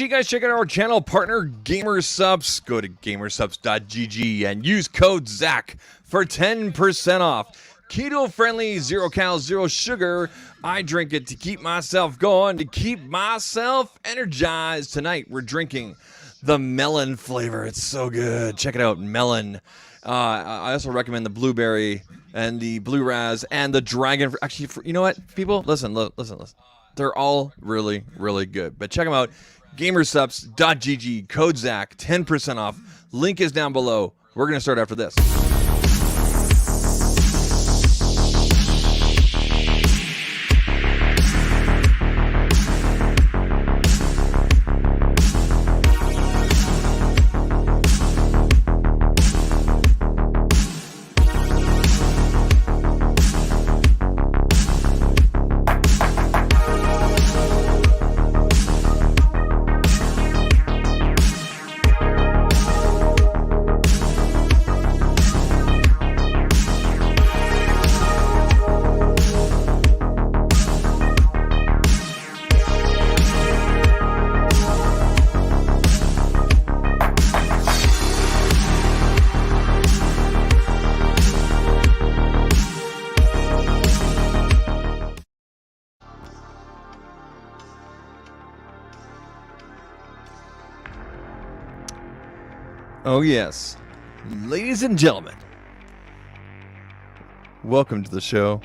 sure you guys check out our channel partner, Supps. Go to gamersupps.gg and use code ZAK for 10% off. Keto-friendly, 0 cal, 0 sugar. I drink it to keep myself going, to keep myself energized. Tonight, we're drinking the melon flavor. It's so good. Check it out, melon. I also recommend the blueberry and the blue raz and the dragon. Actually, you know what, people? Listen. They're all really, really good. But check them out. Gamersupps.gg, code ZAK, 10% off. Link is down below. We're going to start after this. Oh yes, ladies and gentlemen, welcome to the show.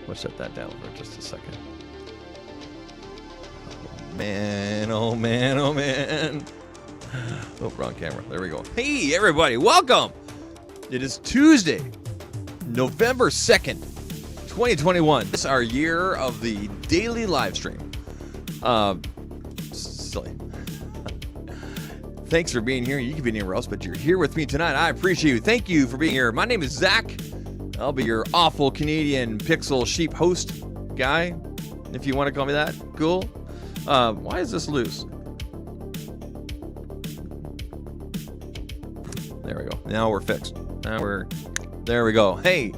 We'll shut that down for just a second. Oh man, oh man, oh man. Oh, wrong camera. There we go. Hey everybody, welcome. It is Tuesday, November 2nd, 2021. This is our year of the daily live stream. Silly. Thanks for being here. You could be anywhere else, but you're here with me tonight. I appreciate you. Thank you for being here. My name is Zach. I'll be your awful Canadian pixel sheep host guy, if you want to call me that. Cool. Why is this loose? There we go. Now we're fixed. There we go. Hey.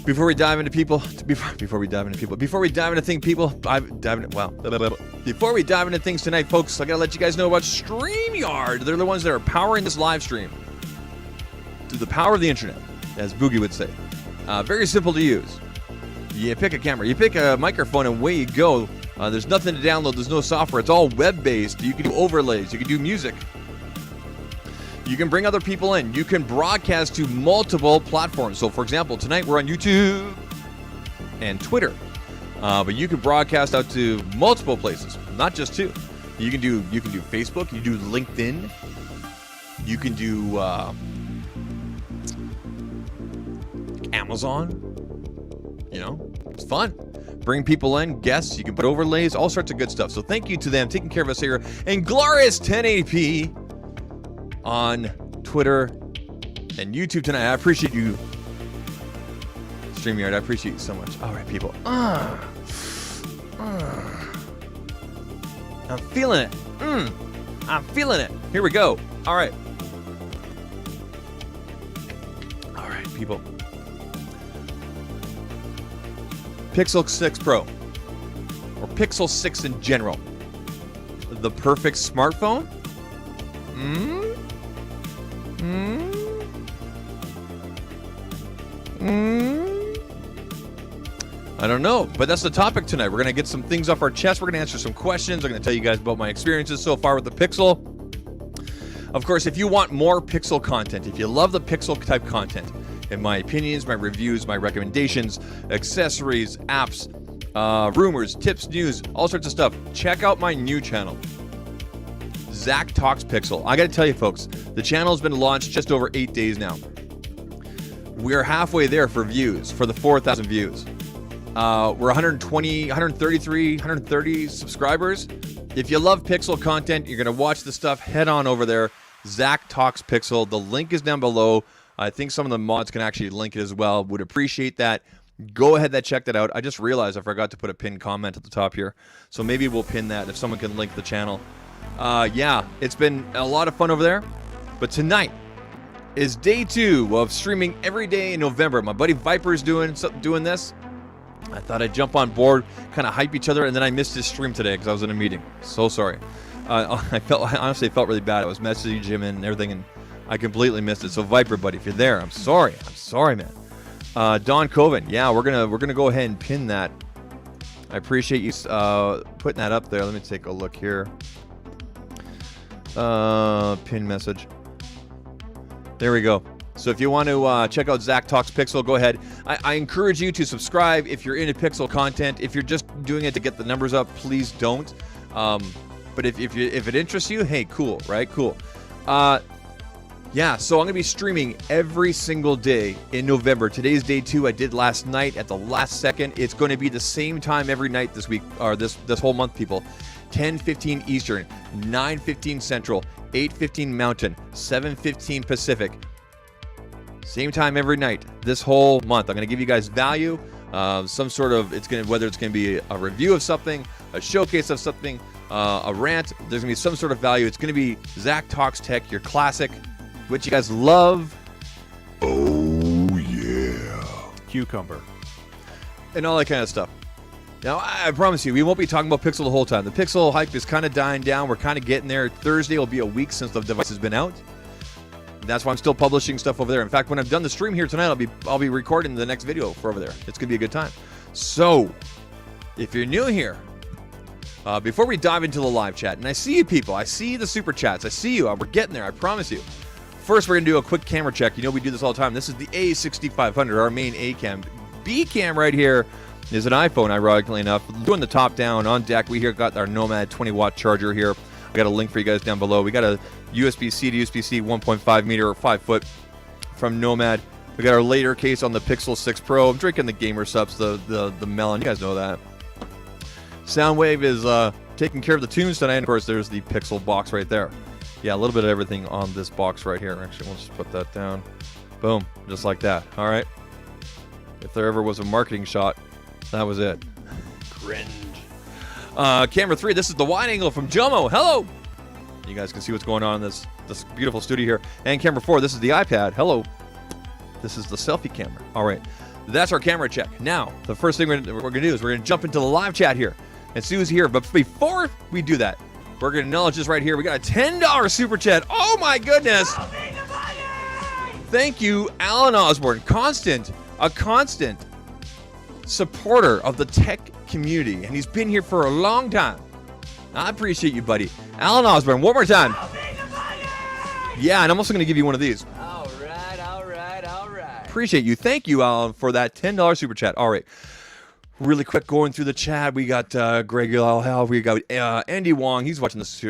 Before we dive into things, tonight, folks, I gotta let you guys know about StreamYard. They're the ones that are powering this live stream through the power of the internet, as Boogie would say. Very simple to use. You pick a camera, you pick a microphone, and away you go. There's nothing to download. There's no software. It's all web-based. You can do overlays. You can do music. You can bring other people in. You can broadcast to multiple platforms. So, for example, tonight we're on YouTube and Twitter. But you can broadcast out to multiple places, not just two. You can do Facebook. You can do LinkedIn. You can do Amazon. You know, it's fun. Bring people in, guests. You can put overlays, all sorts of good stuff. So thank you to them taking care of us here. And glorious 1080p. On Twitter and YouTube tonight. I appreciate you, StreamYard. I appreciate you so much. All right, people. I'm feeling it. I'm feeling it. Here we go. All right. All right, people. Pixel 6 Pro, or Pixel 6 in general. The perfect smartphone? I don't know, but that's the topic tonight. We're going to get some things off our chest. We're going to answer some questions. I'm going to tell you guys about my experiences so far with the Pixel. Of course, if you want more Pixel content, if you love the Pixel type content, in my opinions, my reviews, my recommendations, accessories, apps, rumors, tips, news, all sorts of stuff, check out my new channel, ZAKtalks PIXEL. I got to tell you, folks, the channel has been launched just over 8 days now. We're halfway there for views, for the 4,000 views. We're 120, 133, 130 subscribers. If you love Pixel content, you're going to watch the stuff, head on over there, ZAKtalks PIXEL. The link is down below. I think some of the mods can actually link it as well. Would appreciate that. Go ahead and check that out. I just realized I forgot to put a pinned comment at the top here. So maybe we'll pin that if someone can link the channel. Yeah, it's been a lot of fun over there. But tonight is day 2 of streaming every day in November. My buddy Viper's doing this. I thought I'd jump on board, kind of hype each other, and then I missed his stream today because I was in a meeting. So sorry. I honestly felt really bad. I was messaging Jim and everything, and I completely missed it. So Viper, buddy, if you're there, I'm sorry. I'm sorry, man. Don Coven, yeah, we're gonna go ahead and pin that. I appreciate you putting that up there. Let me take a look here. Pin message. There we go. So if you want to check out ZAKtalks PIXEL, go ahead. I encourage you to subscribe if you're into Pixel content. If you're just doing it to get the numbers up, please don't. But if it interests you, hey, cool, right? Cool. Yeah, so I'm going to be streaming every single day in November. Today's day 2. I did last night at the last second. It's going to be the same time every night this week, or this whole month, people. 10:15 Eastern, 9:15 Central, 8:15 Mountain, 7:15 Pacific. Same time every night this whole month. I'm going to give you guys value, some sort of, whether it's going to be a review of something, a showcase of something, a rant. There's going to be some sort of value. It's going to be ZAKtalks Tech, your classic, which you guys love. Oh, yeah. Cucumber. And all that kind of stuff. Now, I promise you, we won't be talking about Pixel the whole time. The Pixel hype is kind of dying down. We're kind of getting there. Thursday will be a week since the device has been out. That's why I'm still publishing stuff over there. In fact, when I'm done the stream here tonight, I'll be recording the next video for over there. It's gonna be a good time. So, if you're new here, before we dive into the live chat, and I see you people, I see the super chats, I see you. We're getting there. I promise you. First, we're gonna do a quick camera check. You know we do this all the time. This is the A6500, our main A cam. B cam right here is an iPhone, ironically enough. Doing the top down on deck. We here got our Nomad 20-watt charger here. I got a link for you guys down below. We got a USB-C to USB-C 1.5 meter or 5 foot from Nomad. We got our later case on the Pixel 6 Pro. I'm drinking the Gamer Supps, the melon. You guys know that. Soundwave is taking care of the tunes tonight. And of course, there's the Pixel box right there. Yeah, a little bit of everything on this box right here. Actually, we'll just put that down. Boom, just like that. All right. If there ever was a marketing shot, that was it. Cringe. Camera 3, this is the wide angle from Jomo. Hello. You guys can see what's going on in this beautiful studio here. And camera 4, this is the iPad. Hello. This is the selfie camera. All right. That's our camera check. Now, the first thing we're going to do is we're going to jump into the live chat here and see who's here. But before we do that, we're going to acknowledge this right here. We got a $10 super chat. Oh, my goodness. Thank you, Alan Osborne. A constant supporter of the tech community, and he's been here for a long time. I appreciate you, buddy. Alan Osborne, one more time. Yeah, and I'm also going to give you one of these. All right. Appreciate you. Thank you, Alan, for that $10 super chat. All right. Really quick, going through the chat, we got Greg Hell, we got Andy Wong. He's watching this.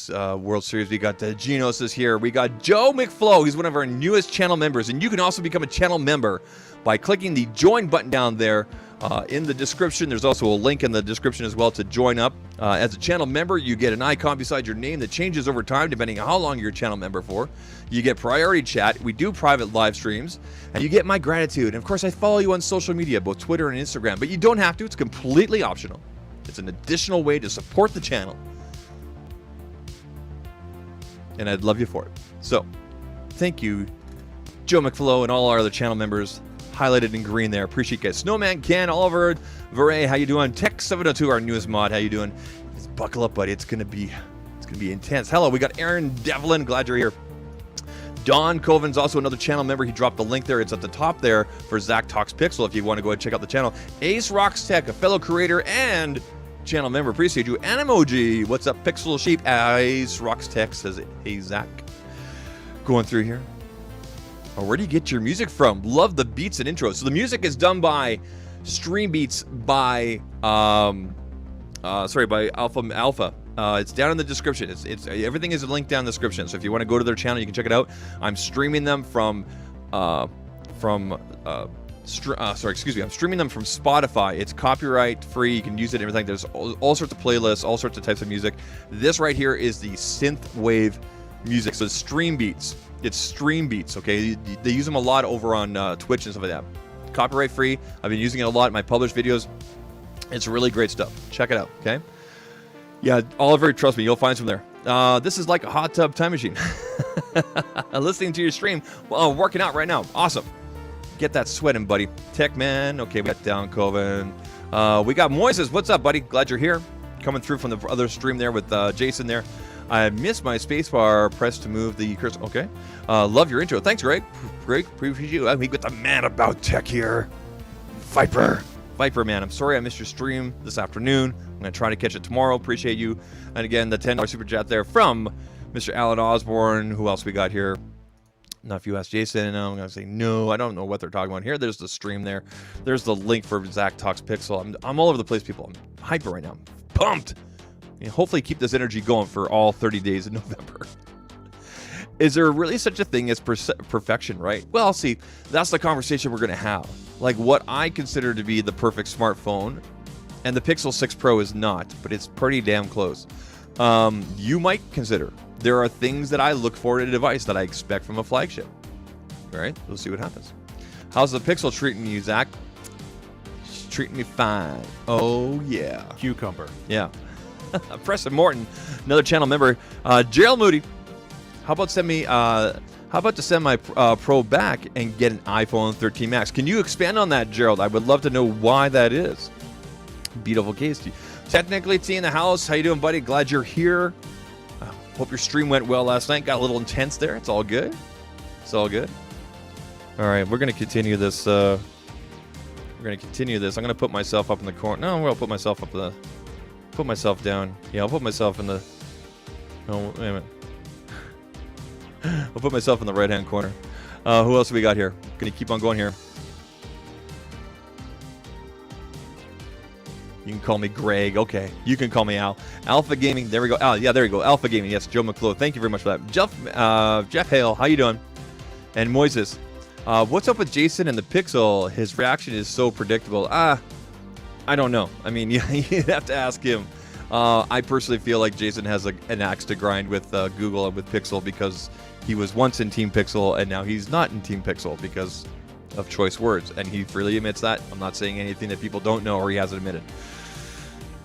World Series. We got Genos is here. We got Joe McFlow. He's one of our newest channel members, and you can also become a channel member by clicking the join button down there in the description. There's also a link in the description as well to join up. As a channel member, you get an icon beside your name that changes over time depending on how long you're a channel member for. You get priority chat. We do private live streams. And you get my gratitude. And of course, I follow you on social media, both Twitter and Instagram. But you don't have to. It's completely optional. It's an additional way to support the channel. And I'd love you for it. So, thank you, Joe McFlow and all our other channel members. Highlighted in green there. Appreciate you guys. Snowman, Ken, Oliver, Veray, how you doing? Tech702, our newest mod, how you doing? Just buckle up, buddy. It's gonna be intense. Hello, we got Aaron Devlin. Glad you're here. Don Coven's also another channel member. He dropped the link there. It's at the top there for ZAKtalks PIXEL if you want to go ahead and check out the channel. Ace Rocks Tech, a fellow creator and channel member. Appreciate you. Animoji, what's up, Pixel Sheep? Ace Rocks Tech says, hey, Zach. Going through here. Oh, where do you get your music from? Love the beats and intros. So the music is done by Stream Beats by Alpha. It's down in the description. It's everything is linked down in the description. So if you want to go to their channel, you can check it out. I'm streaming them from I'm streaming them from Spotify. It's copyright free. You can use it and everything. There's all sorts of playlists, all sorts of types of music. This right here is the synth wave music. So it's Stream Beats. It's Stream Beats, okay? They use them a lot over on Twitch and stuff like that. Copyright free. I've been using it a lot in my published videos. It's really great stuff. Check it out, okay? Yeah, Oliver, trust me, you'll find some there. This is like a hot tub time machine. Listening to your stream while working out right now. Awesome. Get that sweating, buddy. Tech man. Okay, we got Down Coven. We got Moises. What's up, buddy? Glad you're here. Coming through from the other stream there with Jason there. I missed my spacebar press to move the cursor. Okay. Love your intro. Thanks, Greg. Great. Appreciate you. We got the man about tech here. Viper, man. I'm sorry I missed your stream this afternoon. I'm going to try to catch it tomorrow. Appreciate you. And again, the $10 super chat there from Mr. Alan Osborne. Who else we got here? Now, if you ask Jason, I'm going to say no. I don't know what they're talking about here. There's the stream there. There's the link for ZAKtalks PIXEL. I'm all over the place, people. I'm hyper right now. I'm pumped. And hopefully keep this energy going for all 30 days in November. Is there really such a thing as perfection, right? Well, see, that's the conversation we're going to have. Like what I consider to be the perfect smartphone, and the Pixel 6 Pro is not, but it's pretty damn close. You might consider. There are things that I look for in a device that I expect from a flagship. All right, we'll see what happens. How's the Pixel treating you, Zach? She's treating me fine. Oh, yeah. Cucumber. Yeah. Preston Morton, another channel member. Gerald Moody, how about to send my Pro back and get an iPhone 13 Max? Can you expand on that, Gerald? I would love to know why that is. Beautiful case. Technically, T in the house. How you doing, buddy? Glad you're here. Hope your stream went well last night. Got a little intense there. It's all good. It's all good. All right, we're going to continue this. I'm going to put myself up in the corner. No, I'll put myself up put myself down. Yeah, I'll put myself in the... No, wait a minute. I'll put myself in the right-hand corner. Who else have we got here? Going to keep on going here. You can call me Greg. Okay. You can call me Al. Alpha Gaming. There we go. Al. Yeah, there you go. Alpha Gaming. Yes, Joe McClure. Thank you very much for that. Jeff Hale. How you doing? And Moises. What's up with Jason and the Pixel? His reaction is so predictable. I don't know. I mean, you'd have to ask him. I personally feel like Jason has an axe to grind with Google and with Pixel because he was once in Team Pixel and now he's not in Team Pixel because of choice words. And he freely admits that. I'm not saying anything that people don't know or he hasn't admitted.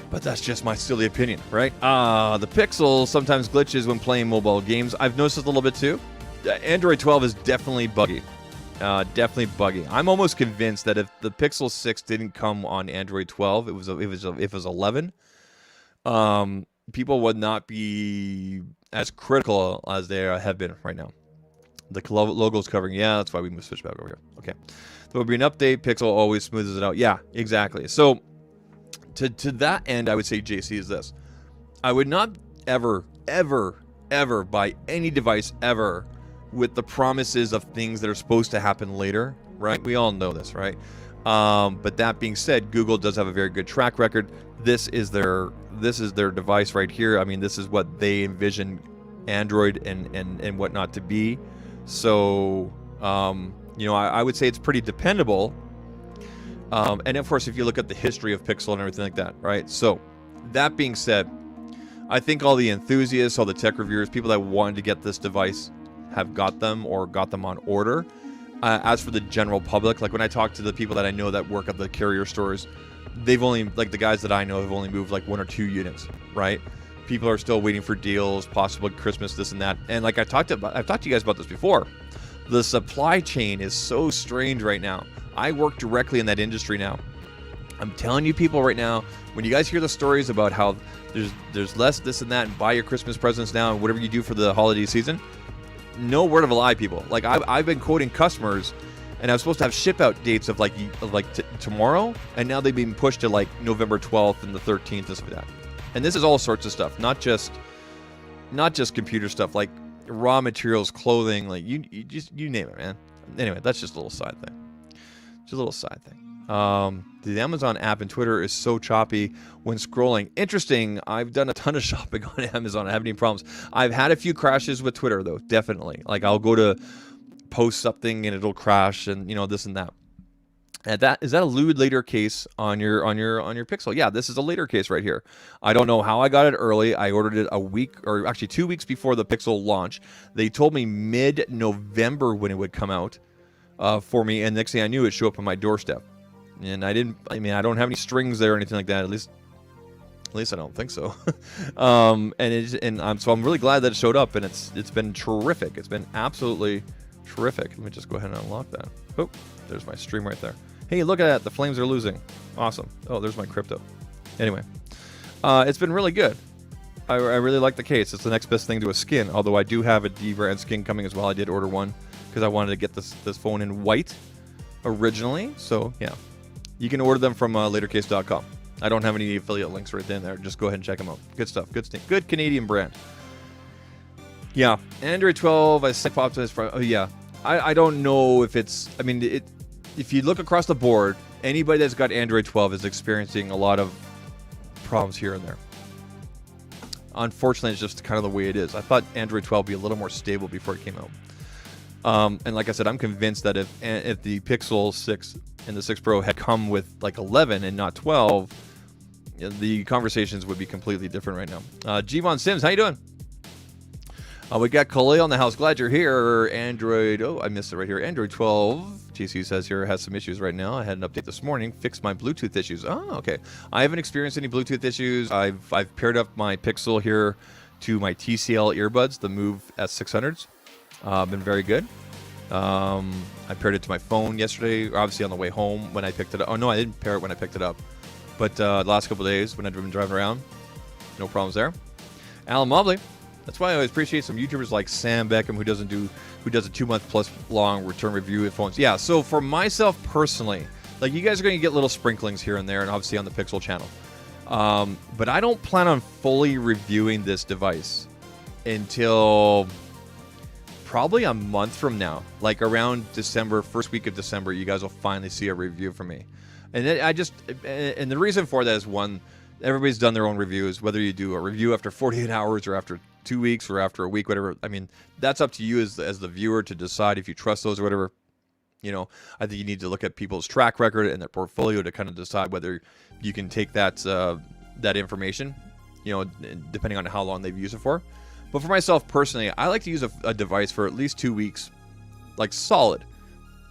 But that's just my silly opinion, right? The Pixel sometimes glitches when playing mobile games. I've noticed it a little bit too. Android 12 is definitely buggy. Definitely buggy. I'm almost convinced that if the Pixel 6 didn't come on Android 12, if it was 11, people would not be as critical as they have been right now. The logo's covering. Yeah, that's why we switch back over here. Okay. There will be an update. Pixel always smooths it out. Yeah, exactly. So to that end, I would say, JC, is this. I would not ever buy any device ever with the promises of things that are supposed to happen later, right? We all know this, right? But that being said, Google does have a very good track record. This is their device right here. I mean, this is what they envision Android and whatnot to be. So, I would say it's pretty dependable. And of course, if you look at the history of Pixel and everything like that, right? So, that being said, I think all the enthusiasts, all the tech reviewers, people that wanted to get this device have got them or got them on order. As for the general public, like when I talk to the people that I know that work at the carrier stores, they've only, like the guys that I know have only moved like 1 or 2 units, right? People are still waiting for deals, possible Christmas, this and that. And like I've talked to you guys about this before. The supply chain is so strange right now. I work directly in that industry now. I'm telling you people right now, when you guys hear the stories about how there's less this and that and buy your Christmas presents now and whatever you do for the holiday season, no word of a lie, people. Like I've been quoting customers, and I was supposed to have ship out dates of tomorrow, and now they've been pushed to like November 12th and the 13th, this and that. And this is all sorts of stuff, not just computer stuff, like raw materials, clothing, like you name it, man. Anyway, that's just a little side thing. Just a little side thing. The Amazon app and Twitter is so choppy when scrolling. Interesting. I've done a ton of shopping on Amazon. I haven't any problems. I've had a few crashes with Twitter though, definitely. Like I'll go to post something and it'll crash and this and that. And is that a lewd later case on your Pixel? Yeah, this is a later case right here. I don't know how I got it early. I ordered it a week or actually 2 weeks before the Pixel launch. They told me mid-November when it would come out for me, and next thing I knew, it showed up on my doorstep. And I don't have any strings there or anything like that. At least I don't think so. So I'm really glad that it showed up, and it's been terrific. It's been absolutely terrific. Let me just go ahead and unlock that. Oh, there's my stream right there. Hey, look at that. The flames are losing. Awesome. Oh, there's my crypto. Anyway, it's been really good. I really like the case. It's the next best thing to a skin, although I do have a D-brand skin coming as well. I did order one because I wanted to get this phone in white originally. So, yeah. You can order them from latercase.com. I don't have any affiliate links right in there. Just go ahead and check them out. Good stuff. Good Canadian brand. Yeah. Android 12, I said optimized for... Oh, yeah. I don't know if it's... I mean, if you look across the board, anybody that's got Android 12 is experiencing a lot of problems here and there. Unfortunately, it's just kind of the way it is. I thought Android 12 would be a little more stable before it came out. And like I said, I'm convinced that if the Pixel 6 and the 6 Pro had come with like 11 and not 12, the conversations would be completely different right now. Gvon Sims, how you doing? We got Khalil in the house. Glad you're here. Android, oh, I missed it right here. Android 12, GC says here, has some issues right now. I had an update this morning. Fixed my Bluetooth issues. Oh, okay. I haven't experienced any Bluetooth issues. I've paired up my Pixel here to my TCL earbuds, the Move S600s. Been very good. I paired it to my phone yesterday, obviously on the way home when I picked it up. Oh, no, I didn't pair it when I picked it up. But the last couple of days when I've been driving around, no problems there. Alan Mobley. That's why I always appreciate some YouTubers like Sam Beckham who does a 2-month plus long return review of phones. Yeah, so for myself personally, like you guys are going to get little sprinklings here and there, and obviously on the Pixel channel. But I don't plan on fully reviewing this device until probably a month from now. Like around December, first week of December, you guys will finally see a review from me. And and the reason for that is, one, everybody's done their own reviews, whether you do a review after 48 hours or after 2 weeks or after a week, whatever. I mean, that's up to you as the viewer to decide if you trust those or whatever. You know, I think you need to look at people's track record and their portfolio to kind of decide whether you can take that information, you know, depending on how long they've used it for. But for myself personally, I like to use a device for at least 2 weeks, like solid,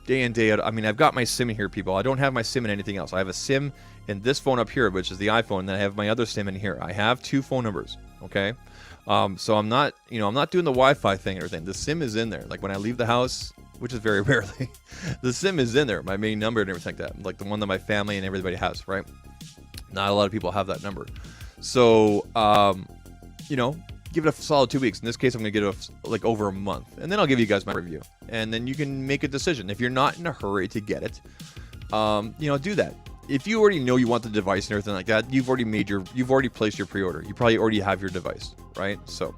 day in, day out. I mean, I've got my SIM in here, people. I don't have my SIM in anything else. I have a SIM in this phone up here, which is the iPhone, and then I have my other SIM in here. I have 2 phone numbers, okay? So I'm not doing the Wi-Fi thing or anything. The SIM is in there. Like when I leave the house, which is very rarely, the SIM is in there, my main number and everything like that. Like the one that my family and everybody has, right? Not a lot of people have that number. So, you know, give it a solid 2 weeks. In this case, I'm going to give it like over a month. And then I'll give you guys my review. And then you can make a decision. If you're not in a hurry to get it, you know, do that. If you already know you want the device and everything like that, you've already placed your pre-order. You probably already have your device, right? So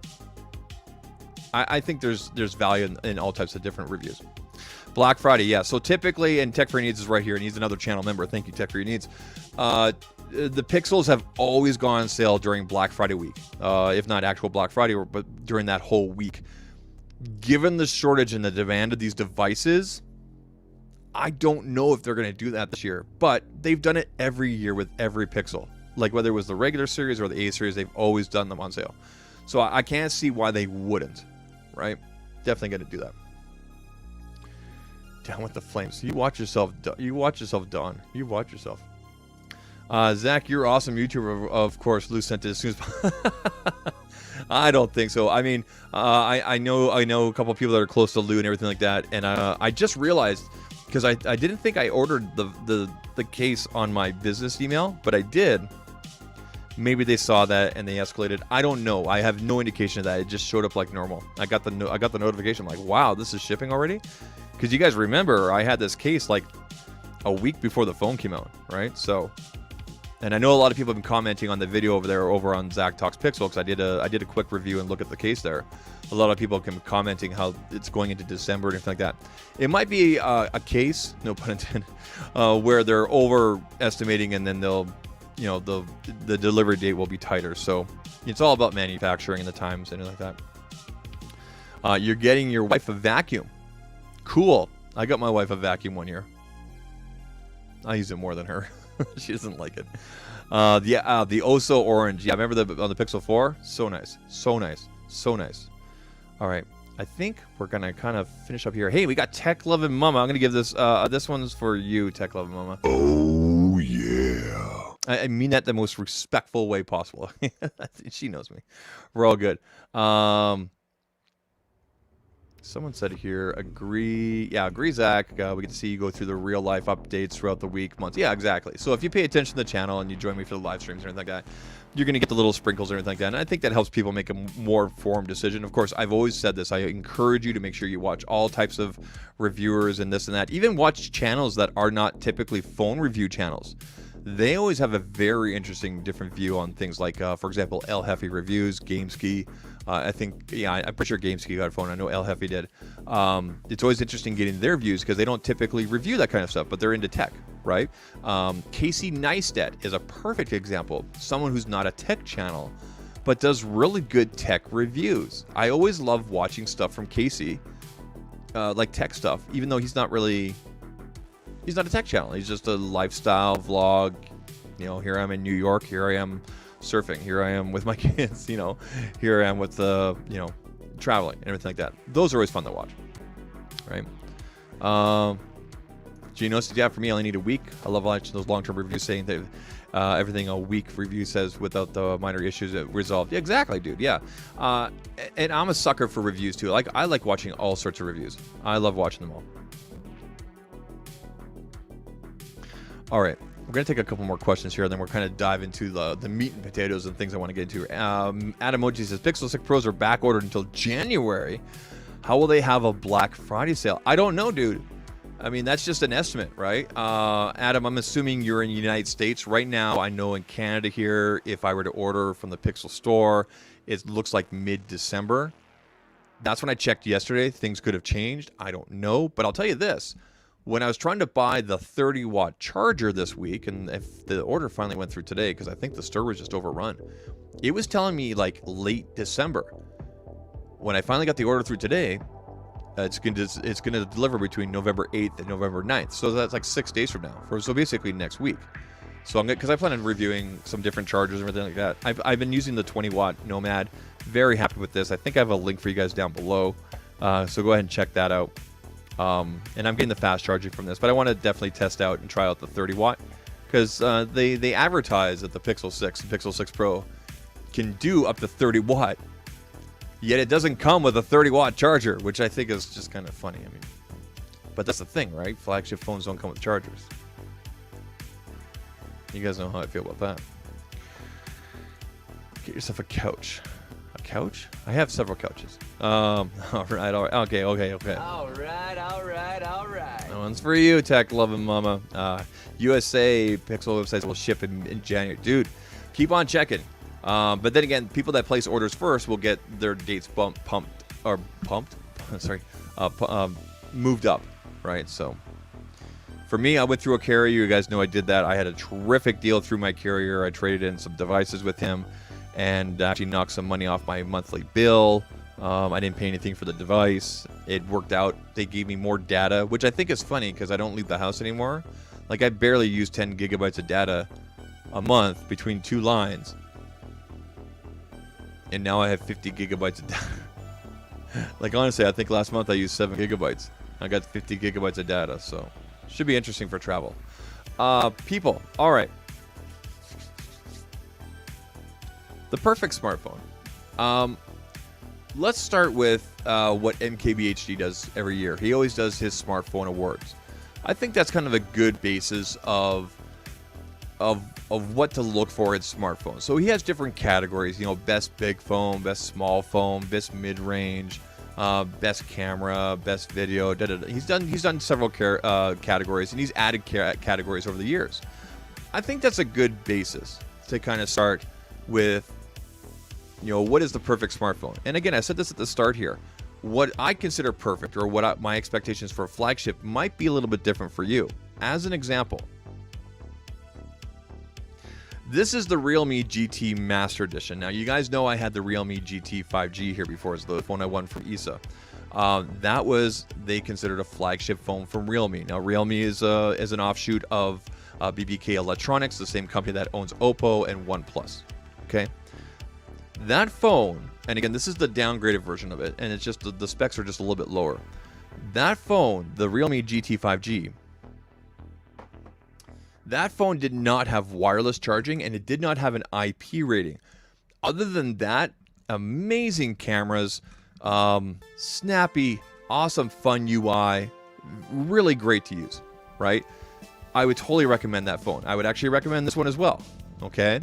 I think there's value in all types of different reviews. Black Friday, yeah. So typically, and Tech for Your Needs is right here, and he's another channel member. Thank you, Tech for Your Needs. The Pixels have always gone on sale during Black Friday week, if not actual Black Friday, but during that whole week. Given the shortage and the demand of these devices, I don't know if they're going to do that this year, but they've done it every year with every Pixel. Like whether it was the regular series or the A series, they've always done them on sale. So I can't see why they wouldn't, right? Definitely going to do that. Down with the flames. You watch yourself, Don. You watch yourself. Zach, you're awesome YouTuber, of course. Lou sent it as soon as I don't think so. I mean, I know a couple of people that are close to Lou and everything like that, and I just realized, because I didn't think I ordered the case on my business email, but I did. Maybe they saw that and they escalated. I don't know. I have no indication of that. It just showed up like normal. I got the notification. I'm like, wow, this is shipping already? Because you guys remember I had this case like a week before the phone came out, right? So, and I know a lot of people have been commenting on the video over on ZAKtalks PIXEL, because I did a quick review and look at the case there. A lot of people have been commenting how it's going into December and everything like that. It might be a case, no pun intended, where they're overestimating, and then they'll, you know, the delivery date will be tighter. So it's all about manufacturing and the times and everything like that. You're getting your wife a vacuum. Cool. I got my wife a vacuum one year. I use it more than her. She doesn't like it. The Oso Orange. Yeah, I remember on the Pixel 4. So nice. So nice. So nice. All right. I think we're going to kind of finish up here. Hey, we got Tech Lovin' Mama. I'm going to give this. This one's for you, Tech Lovin' Mama. Oh, yeah. I mean that the most respectful way possible. She knows me. We're all good. Someone said here, agree. Yeah, agree, Zach. We get to see you go through the real life updates throughout the week, months. Yeah, exactly. So if you pay attention to the channel and you join me for the live streams or anything like that, you're going to get the little sprinkles or anything like that. And I think that helps people make a more informed decision. Of course, I've always said this. I encourage you to make sure you watch all types of reviewers and this and that. Even watch channels that are not typically phone review channels. They always have a very interesting, different view on things like, for example, El Jefe Reviews, GameSkey. I think, yeah, I'm pretty sure GameSkey got a phone. I know El Jefe did. It's always interesting getting their views because they don't typically review that kind of stuff, but they're into tech, right? Casey Neistat is a perfect example. Someone who's not a tech channel, but does really good tech reviews. I always love watching stuff from Casey, like tech stuff, even though he's not a tech channel. He's just a lifestyle vlog. You know, here I'm in New York. Here I am surfing. Here I am with my kids. You know, here I am with traveling and everything like that. Those are always fun to watch, right? Gino says, yeah, for me, I only need a week. I love watching those long-term reviews saying that everything a week review says without the minor issues resolved. Yeah, exactly, dude. Yeah, and I'm a sucker for reviews too. I like watching all sorts of reviews. I love watching them all. All right, we're going to take a couple more questions here, and then we're kind of dive into the meat and potatoes and things I want to get into. Adamoji says, Pixel 6 Pros are back ordered until January. How will they have a Black Friday sale? I don't know, dude. I mean, that's just an estimate, right? Adam, I'm assuming you're in the United States. Right now, I know in Canada here, if I were to order from the Pixel store, it looks like mid-December. That's when I checked yesterday. Things could have changed. I don't know, but I'll tell you this. When I was trying to buy the 30-watt charger this week, and if the order finally went through today, because I think the store was just overrun, it was telling me like late December. When I finally got the order through today, it's going to deliver between November 8th and November 9th. So that's like 6 days from now. So basically next week. So because I plan on reviewing some different chargers and everything like that. I've been using the 20-watt Nomad. Very happy with this. I think I have a link for you guys down below. So go ahead and check that out. And I'm getting the fast charging from this, but I want to definitely test out and try out the 30-watt because they advertise that the Pixel 6 and Pixel 6 Pro can do up to 30-watt, yet it doesn't come with a 30-watt charger, which I think is just kind of funny. I mean, but that's the thing, right? Flagship phones don't come with chargers. You guys know how I feel about that. Get yourself a couch. A couch? I have several couches. All right. Okay. All right. That one's for you, tech loving mama. USA Pixel websites will ship in January. Dude, keep on checking. But then again, people that place orders first will get their dates moved up, right? So for me, I went through a carrier. You guys know I did that. I had a terrific deal through my carrier. I traded in some devices with him and actually knocked some money off my monthly bill. I didn't pay anything for the device. It worked out. They gave me more data, which I think is funny because I don't leave the house anymore. Like, I barely use 10 gigabytes of data a month between two lines. And now I have 50 gigabytes of data. Like, honestly, I think last month I used 7 gigabytes. I got 50 gigabytes of data, so should be interesting for travel. People, all right. The perfect smartphone. Let's start with what MKBHD does every year. He always does his smartphone awards. I think that's kind of a good basis of what to look for in smartphones. So he has different categories, you know, best big phone, best small phone, best mid-range, best camera, best video. He's done several categories, and he's added categories over the years. I think that's a good basis to kind of start with. You know, what is the perfect smartphone? And again, I said this at the start here. What I consider perfect, or what my expectations for a flagship, might be a little bit different for you. As an example, this is the Realme GT Master Edition. Now, you guys know I had the Realme GT 5G here before. It's the phone I won from ISA. That was, they considered a flagship phone from Realme. Now, Realme is an offshoot of BBK Electronics, the same company that owns Oppo and OnePlus. Okay? That phone, and again, this is the downgraded version of it, and it's just the specs are just a little bit lower. That phone, the Realme GT 5G, that phone did not have wireless charging, and it did not have an IP rating. Other than that, amazing cameras, snappy awesome, fun UI, really great to use, right? I would totally recommend that phone. I would actually recommend this one as well, okay?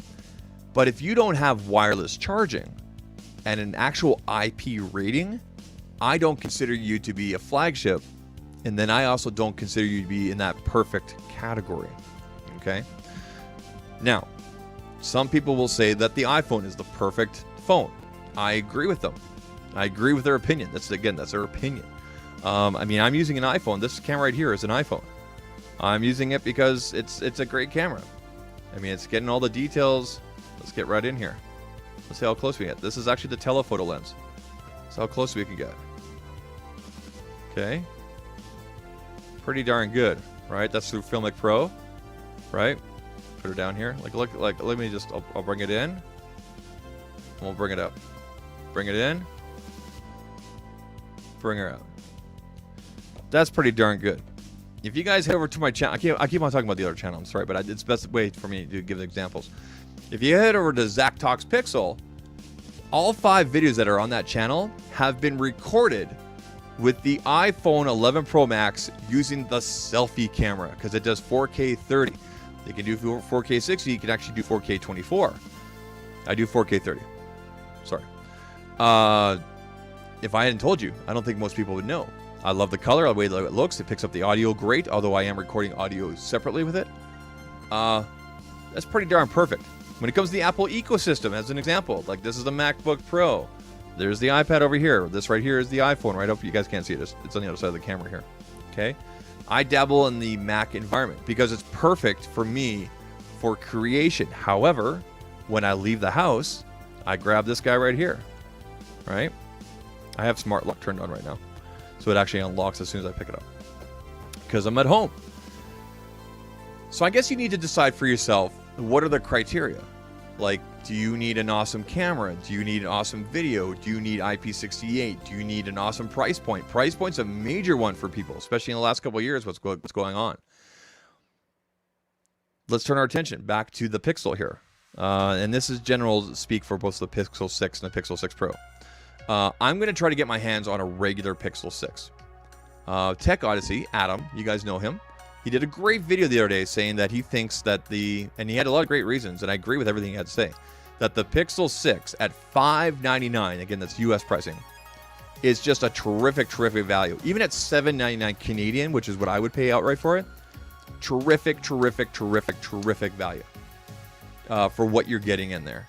But if you don't have wireless charging and an actual IP rating, I don't consider you to be a flagship, and then I also don't consider you to be in that perfect category, okay? Now, some people will say that the iPhone is the perfect phone. I agree with them. I agree with their opinion. That's their opinion. I mean, I'm using an iPhone. This camera right here is an iPhone. I'm using it because it's a great camera. I mean, it's getting all the details. Let's get right in here. Let's see how close we get. This is actually the telephoto lens. So how close we can get. Okay. Pretty darn good, right? That's through Filmic Pro, right? Put her down here. Let me just, I'll bring it in. And we'll bring it up. Bring it in. Bring her out. That's pretty darn good. If you guys head over to my channel, I keep on talking about the other channel, I'm sorry, but it's the best way for me to give examples. If you head over to ZAKtalks PIXEL, all 5 videos that are on that channel have been recorded with the iPhone 11 Pro Max using the selfie camera, because it does 4K 30. They can do 4K 60, you can actually do 4K 24. I do 4K 30. Sorry. If I hadn't told you, I don't think most people would know. I love the color, the way it looks. It picks up the audio great, although I am recording audio separately with it. That's pretty darn perfect. When it comes to the Apple ecosystem, as an example, like this is the MacBook Pro. There's the iPad over here. This right here is the iPhone right up. You guys can't see it. It's on the other side of the camera here. Okay. I dabble in the Mac environment because it's perfect for me for creation. However, when I leave the house, I grab this guy right here. Right? I have smart lock turned on right now. So it actually unlocks as soon as I pick it up. Because I'm at home. So I guess you need to decide for yourself, what are the criteria? Like, do you need an awesome camera? Do you need an awesome video? Do you need IP68? Do you need an awesome price point? Price point's a major one for people, especially in the last couple of years, what's going on. Let's turn our attention back to the Pixel here. And this is general speak for both the Pixel 6 and the Pixel 6 Pro. I'm going to try to get my hands on a regular Pixel 6. Tech Odyssey, Adam, you guys know him. He did a great video the other day saying that he thinks that and he had a lot of great reasons, and I agree with everything he had to say, that the Pixel 6 at $599, again, that's US pricing, is just a terrific, terrific value. Even at $799 Canadian, which is what I would pay outright for it, terrific, terrific, terrific, terrific value for what you're getting in there,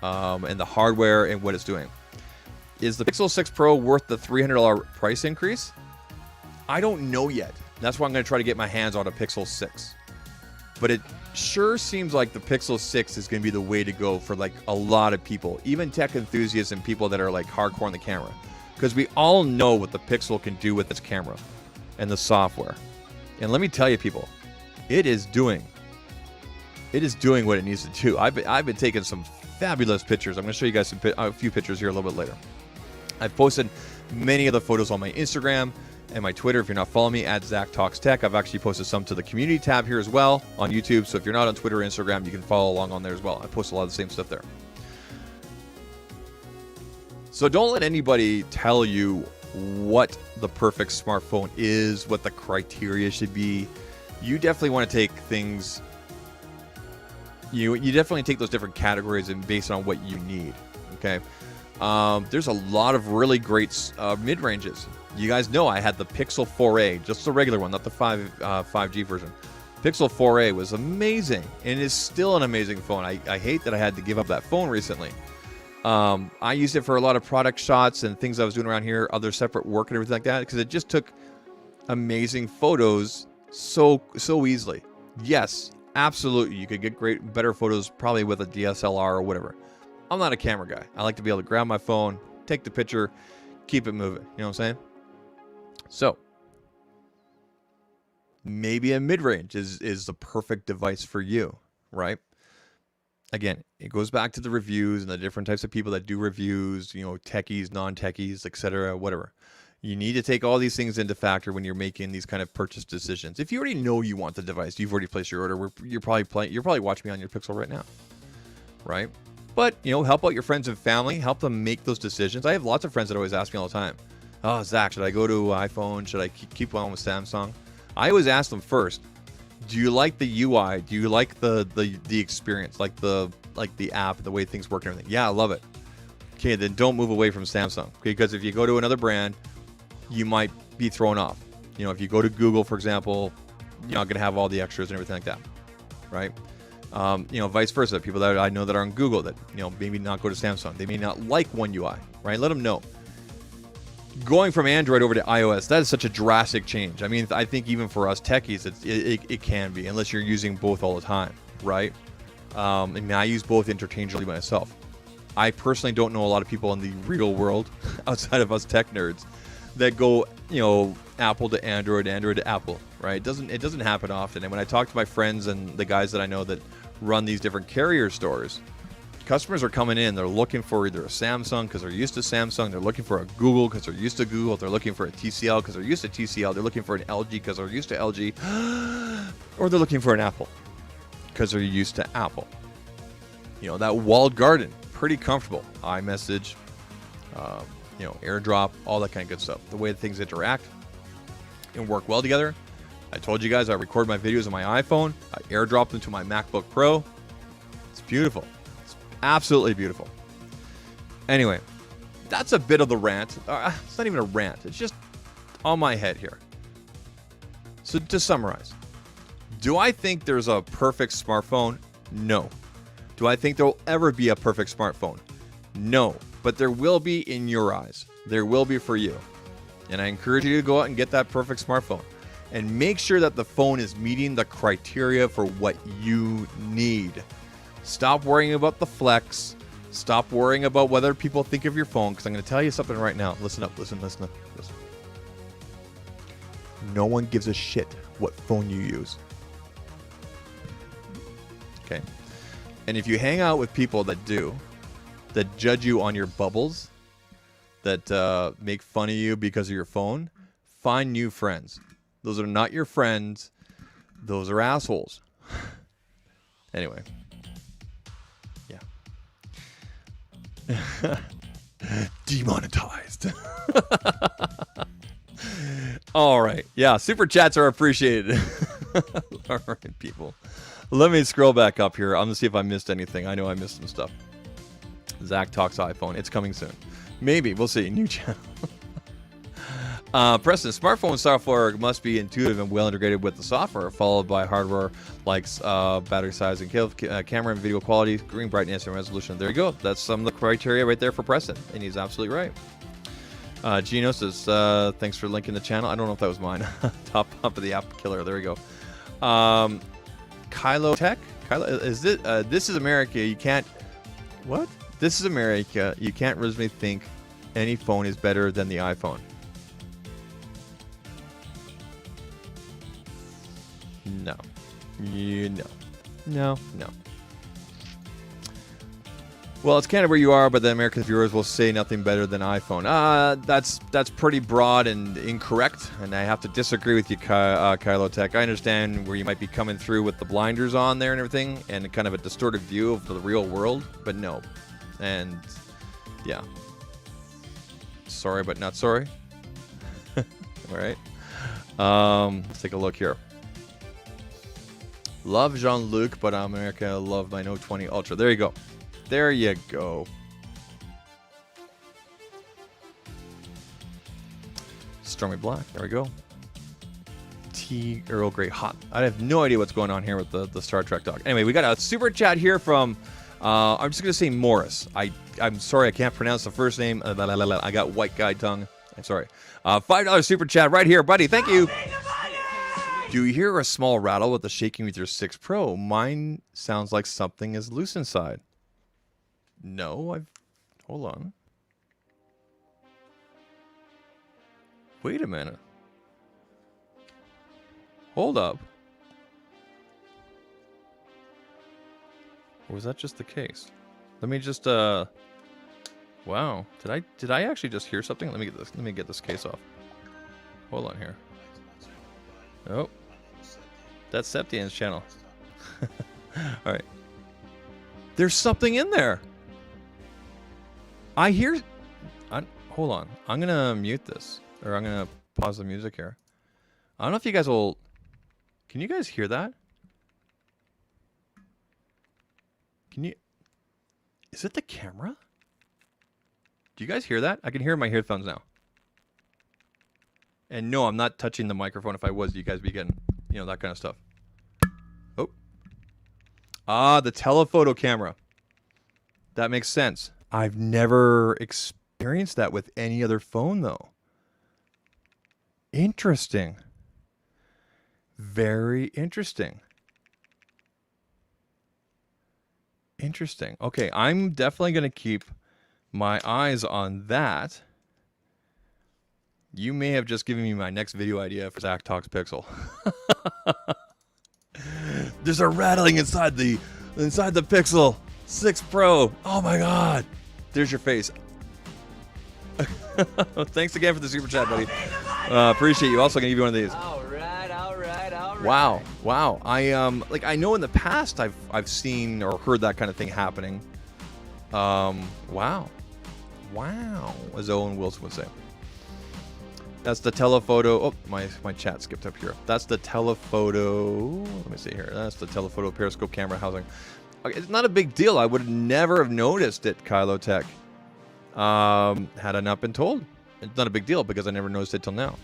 and the hardware and what it's doing. Is the Pixel 6 Pro worth the $300 price increase? I don't know yet. That's why I'm going to try to get my hands on a Pixel 6. But it sure seems like the Pixel 6 is going to be the way to go for like a lot of people, even tech enthusiasts and people that are like hardcore on the camera. Because we all know what the Pixel can do with its camera and the software. And let me tell you, people, it is doing what it needs to do. I've been taking some fabulous pictures. I'm going to show you guys a few pictures here a little bit later. I've posted many of the photos on my Instagram and my Twitter. If you're not following me, at ZAKtalks TECH. I've actually posted some to the community tab here as well on YouTube. So if you're not on Twitter or Instagram, you can follow along on there as well. I post a lot of the same stuff there. So don't let anybody tell you what the perfect smartphone is, what the criteria should be. You definitely want to take things, you definitely take those different categories and based on what you need, okay? There's a lot of really great mid-ranges. You guys know I had the Pixel 4a, just the regular one, not the 5G version. Pixel 4a was amazing, and it is still an amazing phone. I hate that I had to give up that phone recently. I used it for a lot of product shots and things I was doing around here, other separate work and everything like that, because it just took amazing photos so easily. Yes, absolutely, you could get better photos probably with a DSLR or whatever. I'm not a camera guy. I like to be able to grab my phone, take the picture, keep it moving. You know what I'm saying? So, maybe a mid-range is the perfect device for you, right? Again, it goes back to the reviews and the different types of people that do reviews, you know, techies, non-techies, etc., whatever. You need to take all these things into factor when you're making these kind of purchase decisions. If you already know you want the device, you've already placed your order, you're probably watching me on your Pixel right now, right? But, you know, help out your friends and family, help them make those decisions. I have lots of friends that always ask me all the time, oh, Zach, should I go to iPhone? Should I keep on with Samsung? I always ask them first, do you like the UI? Do you like the experience, like the app, the way things work and everything? Yeah, I love it. Okay, then don't move away from Samsung. Okay, because if you go to another brand, you might be thrown off. You know, if you go to Google, for example, you're not going to have all the extras and everything like that, right? You know, vice versa. People that I know that are on Google that, you know, maybe not go to Samsung. They may not like One UI, right? Let them know. Going from Android over to iOS, that is such a drastic change. I mean, I think even for us techies, it can be, unless you're using both all the time, right? I mean, I use both interchangeably myself. I personally don't know a lot of people in the real world, outside of us tech nerds, that go, you know, Apple to Android, Android to Apple, right? It doesn't happen often. And when I talk to my friends and the guys that I know that run these different carrier stores, customers are coming in, they're looking for either a Samsung because they're used to Samsung, they're looking for a Google because they're used to Google, they're looking for a TCL because they're used to TCL, they're looking for an LG because they're used to LG, or they're looking for an Apple because they're used to Apple. You know, that walled garden, pretty comfortable. iMessage, you know, AirDrop, all that kind of good stuff. The way things interact and work well together. I told you guys I record my videos on my iPhone, I AirDrop them to my MacBook Pro. It's beautiful. Absolutely beautiful. Anyway, that's a bit of the rant. It's not even a rant. It's just on my head here. So to summarize, do I think there's a perfect smartphone? No. Do I think there will ever be a perfect smartphone? No. But there will be in your eyes. There will be for you. And I encourage you to go out and get that perfect smartphone. And make sure that the phone is meeting the criteria for what you need. Stop worrying about the flex. Stop worrying about whether people think of your phone. Because I'm going to tell you something right now. Listen up, listen. No one gives a shit what phone you use. Okay. And if you hang out with people that do, that judge you on your bubbles, that make fun of you because of your phone, find new friends. Those are not your friends. Those are assholes. Anyway. Yeah. Demonetized. All right. Yeah, super chats are appreciated. All right, people. Let me scroll back up here. I'm going to see if I missed anything. I know I missed some stuff. ZAKtalks iPhone. It's coming soon. Maybe. We'll see. New channel. Preston, smartphone software must be intuitive and well integrated with the software, followed by hardware like battery size and camera and video quality, screen brightness and resolution. There you go. That's some of the criteria right there for Preston, and he's absolutely right. Gino says, thanks for linking the channel. I don't know if that was mine. Top of the app killer. There we go. Kylo Tech? Is it? This is America. You can't... What? This is America. You can't reasonably think any phone is better than the iPhone. No. No. Well, it's kind of where you are, but the American viewers will say nothing better than iPhone. That's pretty broad and incorrect, and I have to disagree with you, Kylo Tech. I understand where you might be coming through with the blinders on there and everything, and kind of a distorted view of the real world, but no. And, yeah. Sorry, but not sorry. All right. Let's take a look here. Love Jean-Luc, but America love my Note 20 Ultra. There you go. There you go. Stormy Black. There we go. Tea Earl Grey Hot. I have no idea what's going on here with the Star Trek talk. Anyway, we got a super chat here from, I'm just going to say Morris. I'm sorry, I can't pronounce the first name. I got white guy tongue. I'm sorry. $5 super chat right here, buddy. Thank you. Do you hear a small rattle with the shaking with your 6 Pro? Mine sounds like something is loose inside. No, hold on. Wait a minute. Hold up. Or was that just the case? Let me just wow. Did I actually just hear something? Let me get this case off. Hold on here. Oh. That's Septian's channel. All right. There's something in there. I hear... hold on. I'm gonna mute this, or I'm gonna pause the music here. I don't know if you guys will. Can you guys hear that? Can you? Is it the camera? Do you guys hear that? I can hear my headphones now. And no, I'm not touching the microphone. If I was, you guys be getting, you know, that kind of stuff. Oh. Ah, the telephoto camera. That makes sense. I've never experienced that with any other phone, though. Interesting. Very interesting. Interesting. Okay, I'm definitely going to keep my eyes on that. You may have just given me my next video idea for ZAKtalks PIXEL. There's a rattling inside the Pixel 6 Pro. Oh my God. There's your face. Thanks again for the super chat, buddy. Appreciate you. Also gonna give you one of these. All right. Wow. I know in the past I've seen or heard that kind of thing happening. Wow, as Owen Wilson would say. That's the telephoto. Oh, my chat skipped up here. That's the telephoto. Let me see here. That's the telephoto periscope camera housing. Okay, it's not a big deal. I would never have noticed it, Kylo Tech. Had I not been told. It's not a big deal because I never noticed it till now.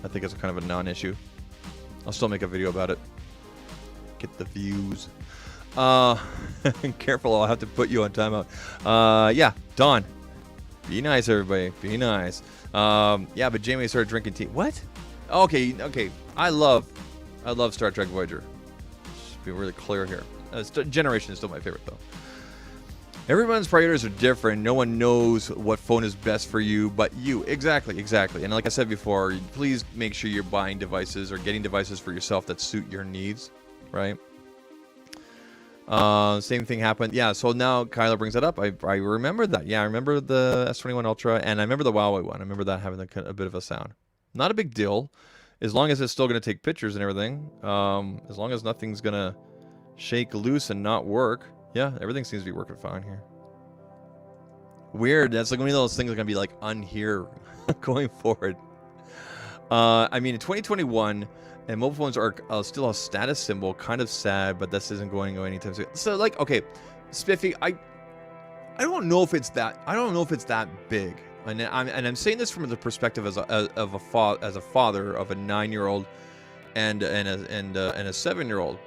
I think it's kind of a non-issue. I'll still make a video about it. Get the views. Careful, I'll have to put you on timeout. Yeah, Dawn. Be nice, everybody. Be nice. Yeah, but Jamie started drinking tea. What? Okay. I love Star Trek Voyager. Just be really clear here. Generation is still my favorite, though. Everyone's priorities are different. No one knows what phone is best for you but you. Exactly. And like I said before, please make sure you're buying devices or getting devices for yourself that suit your needs, right? Same thing happened. Yeah, so now Kyla brings that up. I remember that. Yeah, I remember the S21 Ultra, and I remember the Huawei one. I remember that having a bit of a sound. Not a big deal, as long as it's still going to take pictures and everything. As long as nothing's going to shake loose and not work. Yeah, everything seems to be working fine here. Weird. That's like one of those things that are going to be like unhear going forward. I mean, in 2021... and mobile phones are still a status symbol, kind of sad, but this isn't going away anytime soon. So, like, okay, Spiffy, I don't know if it's that. I don't know if it's that big, and I'm saying this from the perspective as a father of a 9-year-old and a 7-year-old.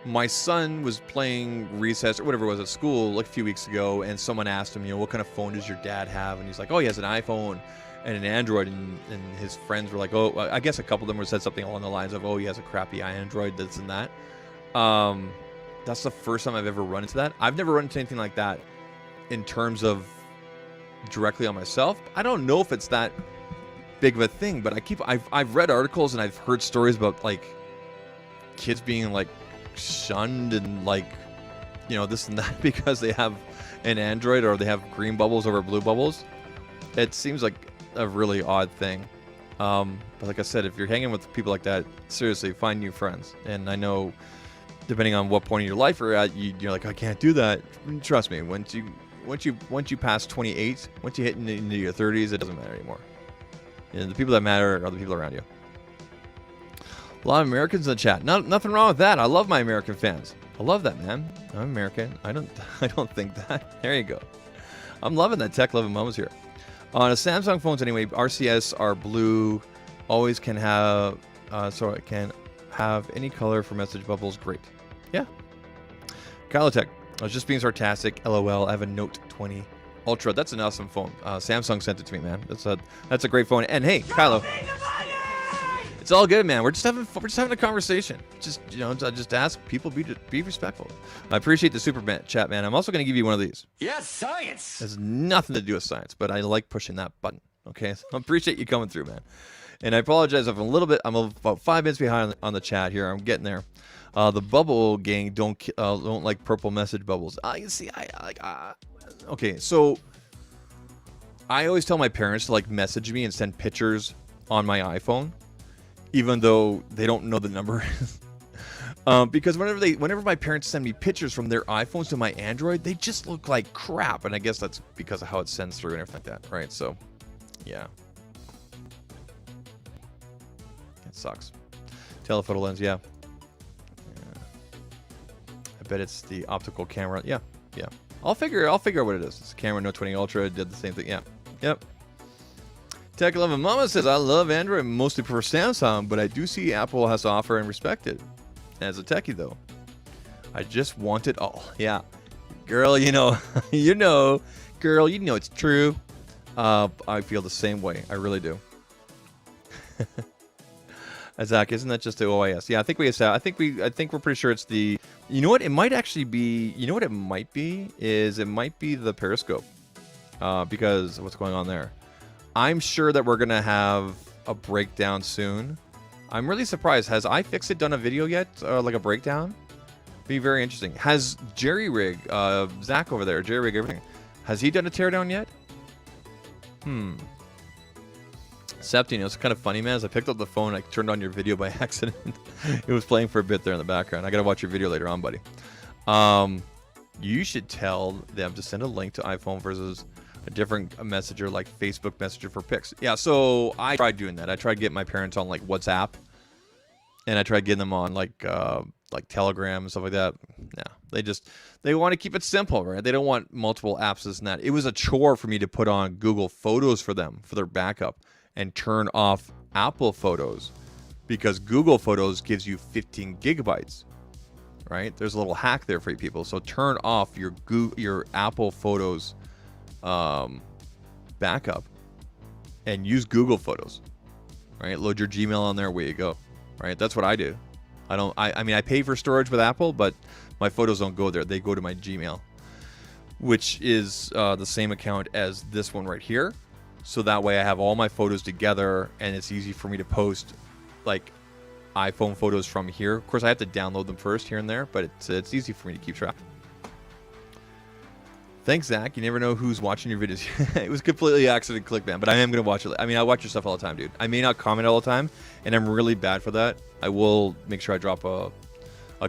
My son was playing recess or whatever it was at school like a few weeks ago, and someone asked him, you know, what kind of phone does your dad have? And he's like, oh, he has an iPhone and an Android, and his friends were like, oh, I guess a couple of them said something along the lines of, oh, he has a crappy Android, this and that. That's the first time I've ever run into that. I've never run into anything like that in terms of directly on myself. I don't know if it's that big of a thing, but I've read articles and I've heard stories about like kids being like shunned and like, you know, this and that because they have an Android or they have green bubbles over blue bubbles. It seems like a really odd thing. But like I said, if you're hanging with people like that, seriously, find new friends. And I know, depending on what point in your life you're at, you're like, I can't do that. Trust me, once you pass 28, once you hit into your 30s, it doesn't matter anymore. And the people that matter are the people around you. A lot of Americans in the chat. Nothing wrong with that. I love my American fans. I love that, man. I'm American. I don't think that. There you go. I'm loving that tech loving moments here. On a Samsung phones anyway, RCS are blue, always can have, so it can have any color for message bubbles. Great. Yeah. Kylotech, I was just being sarcastic. LOL, I have a Note 20 Ultra. That's an awesome phone. Samsung sent it to me, man. That's a great phone. And hey, Kylo, it's all good, man. We're just having a conversation. Just, you know, just ask people, be respectful. I appreciate the super chat, man. I'm also going to give you one of these. Yes, science. It has nothing to do with science, but I like pushing that button. Okay, so I appreciate you coming through, man. And I apologize if I'm about 5 minutes behind on the chat here. I'm getting there. The bubble gang don't like purple message bubbles. You see, okay, so I always tell my parents to like message me and send pictures on my iPhone, even though they don't know the number. Because whenever my parents send me pictures from their iPhones to my Android, they just look like crap, and I guess that's because of how it sends through and everything like that, right? So, yeah, it sucks. Telephoto lens, yeah. I bet it's the optical camera. Yeah. I'll figure out what it is. It's a camera. Note 20 Ultra did the same thing. Yeah. Yep. Tech 11 Mama says, I love Android, mostly prefer Samsung, but I do see Apple has to offer and respect it. As a techie, though, I just want it all. Yeah, girl, girl, it's true. I feel the same way. I really do. Zach, isn't that just the OIS? Yeah, I think we're pretty sure it's the. You know what? It might actually be. You know what it might be is it might be the periscope, because what's going on there. I'm sure that we're gonna have a breakdown soon. I'm really surprised. Has iFixit done a video yet, like a breakdown? Be very interesting. Has Jerry Rig, Zach over there, Jerry Rig, everything, has he done a teardown yet? Septine, it was kind of funny, man. As I picked up the phone, I turned on your video by accident. It was playing for a bit there in the background. I gotta watch your video later on, buddy. You should tell them to send a link to iPhone versus a different messenger like Facebook Messenger for Pix. Yeah, so I tried doing that. I tried getting my parents on like WhatsApp, and I tried getting them on like Telegram and stuff like that. Yeah, they want to keep it simple, right? They don't want multiple apps, this and that. It was a chore for me to put on Google Photos for them for their backup and turn off Apple Photos because Google Photos gives you 15 gigabytes. Right? There's a little hack there for you people. So turn off your Apple Photos backup and use Google Photos, right? Load your Gmail on there, away you go, right? That's what I do. I mean, I pay for storage with Apple, but my photos don't go there. They go to my Gmail, which is the same account as this one right here. So that way I have all my photos together and it's easy for me to post like iPhone photos from here. Of course, I have to download them first here and there, but it's easy for me to keep track. Thanks, Zach. You never know who's watching your videos. It was completely accident click, man, but I am going to watch it. I mean, I watch your stuff all the time, dude. I may not comment all the time, and I'm really bad for that. I will make sure I drop a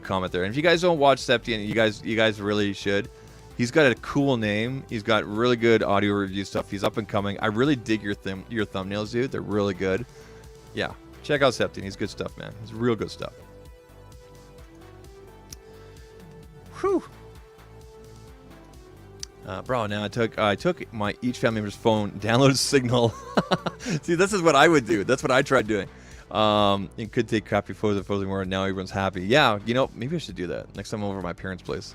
comment there. And if you guys don't watch Septine, you guys really should. He's got a cool name. He's got really good audio review stuff. He's up and coming. I really dig your thumbnails, dude. They're really good. Yeah, check out Septine. He's good stuff, man. He's real good stuff. Whew. Bro, now I took my each family member's phone, downloaded Signal. See, this is what I would do. That's what I tried doing. It could take crappy photos of photos more, and now everyone's happy. Yeah, maybe I should do that next time I'm over at my parents' place.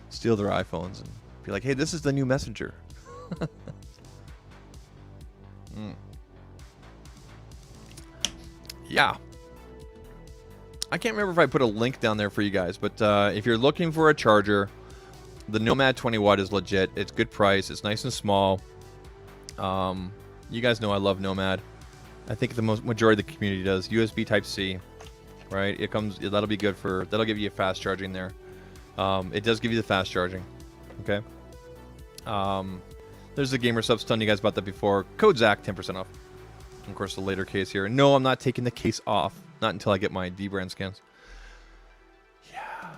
Steal their iPhones and be like, hey, this is the new Messenger. Yeah. I can't remember if I put a link down there for you guys, but if you're looking for a charger, the Nomad 20 watt is legit. It's good price. It's nice and small. You guys know I love Nomad. I think the majority of the community does. USB Type-C, right? That'll be good that'll give you fast charging there. It does give you the fast charging. Okay. There's the Gamer Supps, telling you guys about that before. Code ZAK, 10% off. Of course, the later case here. No, I'm not taking the case off. Not until I get my D-brand scans. Yeah.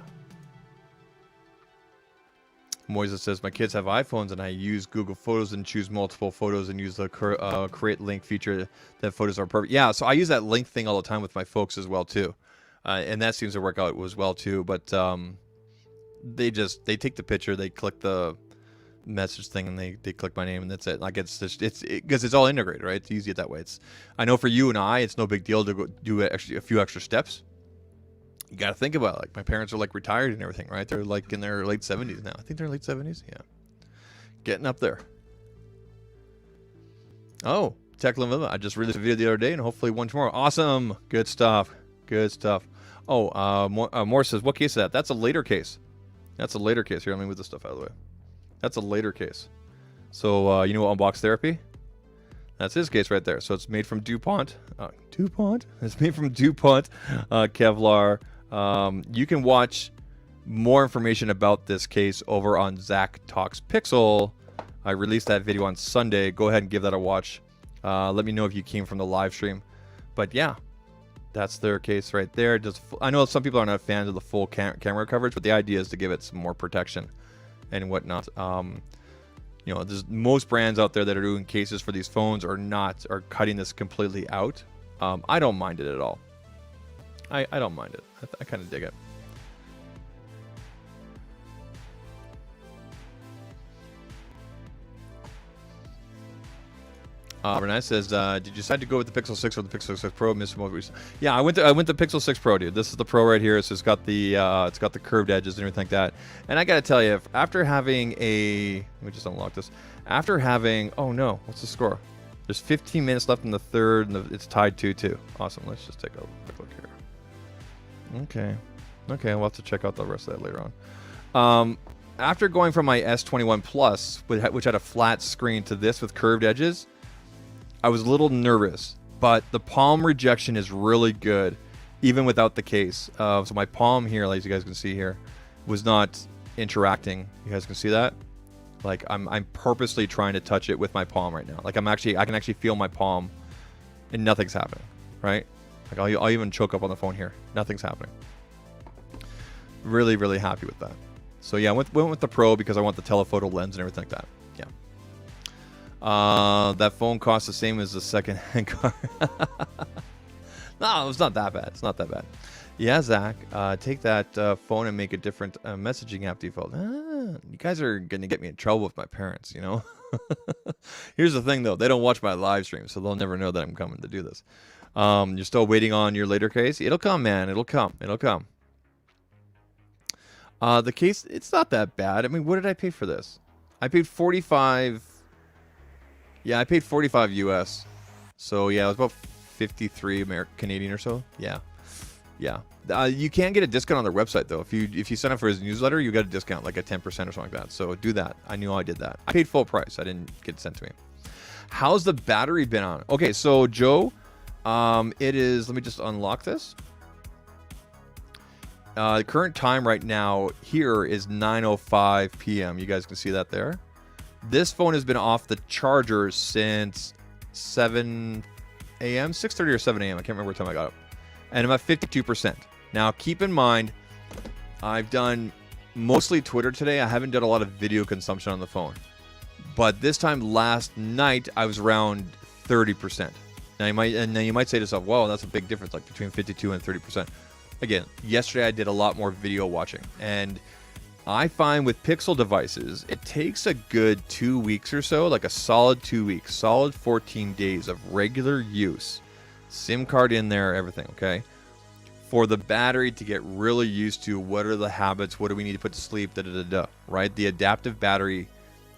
Moises says, my kids have iPhones and I use Google Photos and choose multiple photos and use the create link feature that photos are perfect. Yeah, so I use that link thing all the time with my folks as well, too. And that seems to work out as well, too. But they take the picture, they click the message thing, and they click my name, and that's it. Like it's because it's all integrated, right? It's easy that way. I know for you and I, it's no big deal to go do actually a few extra steps. You got to think about it. Like my parents are like retired and everything, right? They're like in their late 70s now. I think they're late 70s. Yeah, getting up there. Oh, Tech Limit. I just released a video the other day, and hopefully one tomorrow. Awesome, good stuff. Good stuff. Oh, Moore says, what case is that? That's a later case. That's a later case. Here, let me move this stuff out of the way. That's a later case. So, you know what Unbox Therapy? That's his case right there. So it's made from DuPont. DuPont? It's made from DuPont Kevlar. You can watch more information about this case over on ZAKtalks PIXEL. I released that video on Sunday. Go ahead and give that a watch. Let me know if you came from the live stream. But yeah, That's their case right there. I know some people are not fans of the full camera coverage, but the idea is to give it some more protection and whatnot. You know, there's most brands out there that are doing cases for these phones are cutting this completely out. I don't mind it at all. I don't mind it. I kind of dig it. Renee says, "Did you decide to go with the Pixel 6 or the Pixel 6 Pro?" Mr. Most recent. Yeah, I went the Pixel 6 Pro, dude. This is the Pro right here. So it's got the curved edges and everything like that. And I gotta tell you, after having let me just unlock this. After having, oh no, what's the score? There's 15 minutes left in the third, and it's tied 2-2. Awesome. Let's just take a quick look here. Okay, we'll have to check out the rest of that later on. After going from my S21 Plus, which had a flat screen, to this with curved edges, I was a little nervous, but the palm rejection is really good, even without the case. So my palm here, like you guys can see here, was not interacting. You guys can see that? Like I'm purposely trying to touch it with my palm right now. Like I can actually feel my palm, and nothing's happening, right? Like I'll even choke up on the phone here. Nothing's happening. Really, really happy with that. So yeah, I went with the Pro because I want the telephoto lens and everything like that. Yeah. That phone costs the same as the second-hand car. No, it's not that bad. It's not that bad. Yeah, Zach, take that phone and make a different messaging app default. You guys are going to get me in trouble with my parents, you know? Here's the thing, though. They don't watch my live stream, so they'll never know that I'm coming to do this. You're still waiting on your later case? It'll come, man. It'll come. It'll come. The case, it's not that bad. I mean, what did I pay for this? I paid 45... Yeah, I paid 45 US. So yeah, it was about 53 Canadian or so. Yeah. You can get a discount on their website though. If you sign up for his newsletter, you got a discount, like a 10% or something like that. So do that. I knew I did that. I paid full price. I didn't get it sent to me. How's the battery been on? Okay, so Joe, it is. Let me just unlock this. The current time right now here is 9:05 p.m. You guys can see that there. This phone has been off the charger since 7 a.m., 6:30 or 7 a.m. I can't remember what time I got up. And I'm at 52%. Now, keep in mind, I've done mostly Twitter today. I haven't done a lot of video consumption on the phone. But this time last night, I was around 30%. Now, you might say to yourself, "Whoa, that's a big difference, like between 52 and 30%. Again, yesterday I did a lot more video watching. And I find with Pixel devices, it takes a good 2 weeks or so, like a solid 2 weeks, solid 14 days of regular use, SIM card in there, everything, okay, for the battery to get really used to what are the habits, what do we need to put to sleep, right? The adaptive battery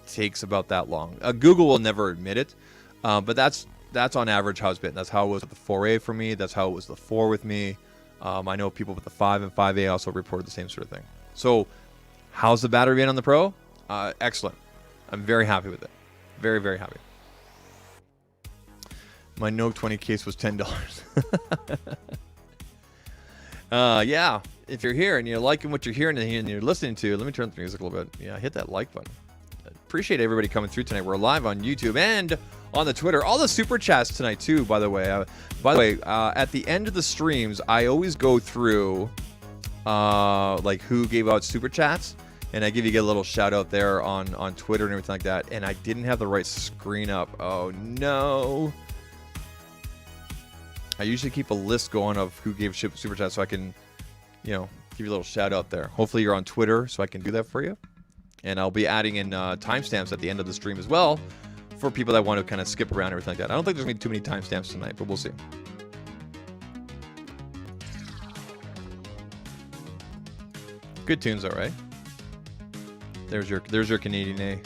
takes about that long. Google will never admit it, but that's on average how it's been. That's how it was with the 4A for me. That's how it was the 4 with me. I know people with the 5 and 5A also reported the same sort of thing. So how's the battery been on the Pro? Excellent. I'm very happy with it. Very, very happy. My Note 20 case was $10. Yeah, if you're here and you're liking what you're hearing and you're listening to, let me turn the music a little bit. Yeah, hit that like button. Appreciate everybody coming through tonight. We're live on YouTube and on the Twitter. All the super chats tonight too, by the way. At the end of the streams, I always go through like who gave out super chats, and I get a little shout out there on Twitter and everything like that. And I didn't have the right screen up. Oh no. I usually keep a list going of who gave super chats so I can, give you a little shout out there. Hopefully you're on Twitter so I can do that for you. And I'll be adding in timestamps at the end of the stream as well for people that want to kind of skip around and everything like that. I don't think there's going to be too many timestamps tonight, but we'll see. Good tunes, all right. There's your Canadian A.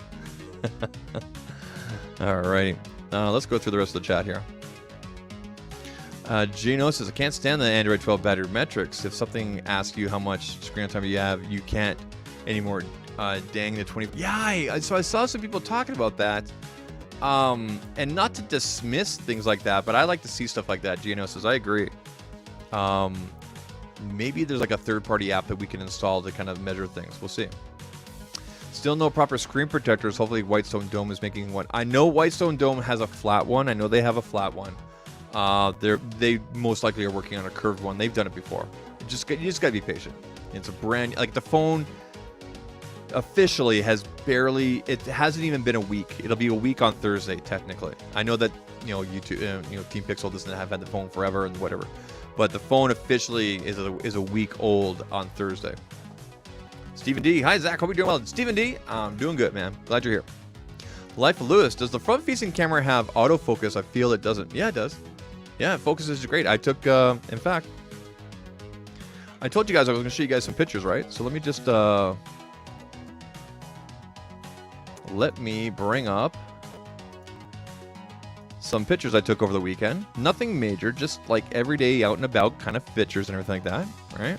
All right. Let's go through the rest of the chat here. Gino says, I can't stand the Android 12 battery metrics. If something asks you how much screen time you have, you can't anymore. Dang the 20. Yeah, so I saw some people talking about that. And not to dismiss things like that, but I like to see stuff like that. Gino says, I agree. Maybe there's like a third-party app that we can install to kind of measure things. We'll see. Still no proper screen protectors. Hopefully Whitestone Dome is making one. I know Whitestone Dome has a flat one. I know they have a flat one. They most likely are working on a curved one. They've done it before. You just got to be patient. It's a brand, like the phone officially it hasn't even been a week. It'll be a week on Thursday technically. I know that YouTube, Team Pixel doesn't have had the phone forever and whatever, but the phone officially is a week old on Thursday. Stephen D, hi Zach, hope you're doing well. Stephen D, I'm doing good, man. Glad you're here. Life of Lewis, does the front-facing camera have autofocus? I feel it doesn't. Yeah, it does. Yeah, it focuses great. I took, in fact, I told you guys I was going to show you guys some pictures, right? So let me just, let me bring up some pictures I took over the weekend. Nothing major, just like everyday out and about kind of pictures and everything like that, right?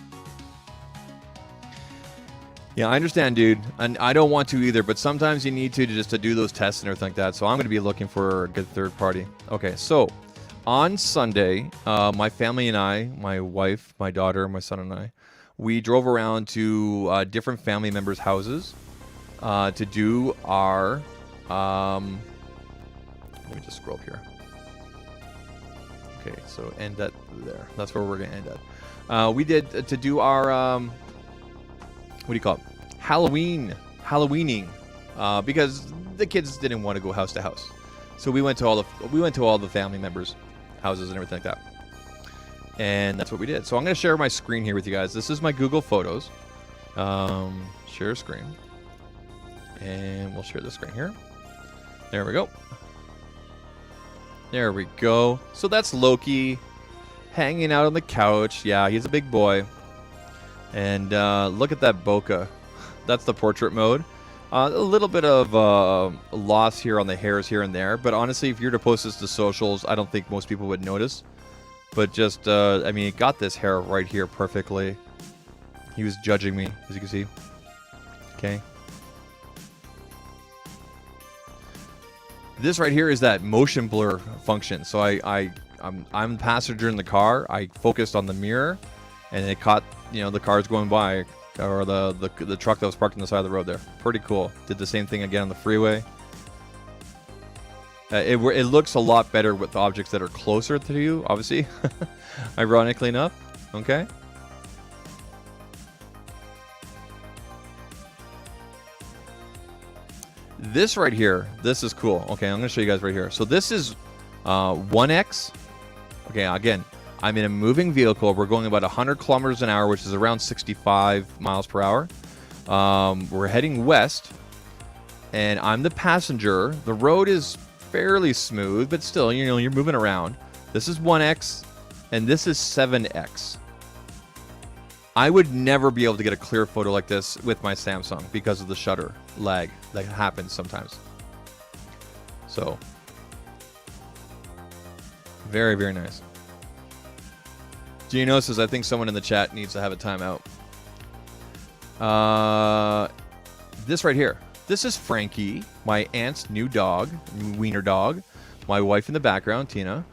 Yeah, I understand, dude. And I don't want to either, but sometimes you need to just to do those tests and everything like that. So I'm going to be looking for a good third party. Okay, so on Sunday, my family and I, my wife, my daughter, my son and I, we drove around to different family members' houses to do our... let me just scroll up here. Okay, so end at there. That's where we're going to end at. We did to do our... what do you call it? Halloweening, because the kids didn't want to go house to house, so we went to all the family members' houses and everything like that, and that's what we did. So I'm going to share my screen here with you guys. This is my Google Photos. Share screen, and we'll share the screen here. There we go. There we go. So that's Loki hanging out on the couch. Yeah, he's a big boy. And look at that bokeh. That's the portrait mode. A little bit of loss here on the hairs here and there. But honestly, if you were to post this to socials, I don't think most people would notice. But just, I mean, it got this hair right here perfectly. He was judging me, as you can see. Okay. This right here is that motion blur function. So I'm the passenger in the car. I focused on the mirror. And it caught, the cars going by, or the truck that was parked on the side of the road there. Pretty cool. Did the same thing again on the freeway. It looks a lot better with objects that are closer to you, obviously. Ironically enough. Okay. This right here, this is cool. Okay, I'm going to show you guys right here. So this is 1X. Okay, again. I'm in a moving vehicle. We're going about 100 kilometers an hour, which is around 65 miles per hour. We're heading west, and I'm the passenger. The road is fairly smooth, but still, you're moving around. This is 1X, and this is 7X. I would never be able to get a clear photo like this with my Samsung because of the shutter lag that happens sometimes. So, very, very nice. Gino says, I think someone in the chat needs to have a timeout. This right here. This is Frankie, my aunt's new dog, wiener dog. My wife in the background, Tina.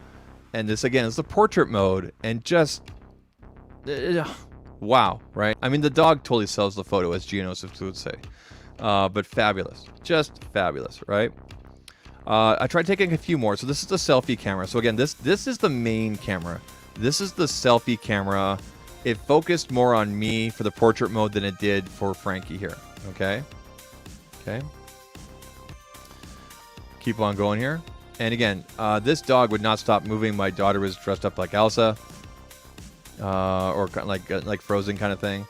And this, again, is the portrait mode. And just... wow, right? I mean, the dog totally sells the photo, as Gino would say. But fabulous. Just fabulous, right? I tried taking a few more. So this is the selfie camera. So again, this is the main camera. This is the selfie camera. It focused more on me for the portrait mode than it did for Frankie here. Okay. Okay. Keep on going here. And again, this dog would not stop moving. My daughter was dressed up like Elsa, or like Frozen kind of thing.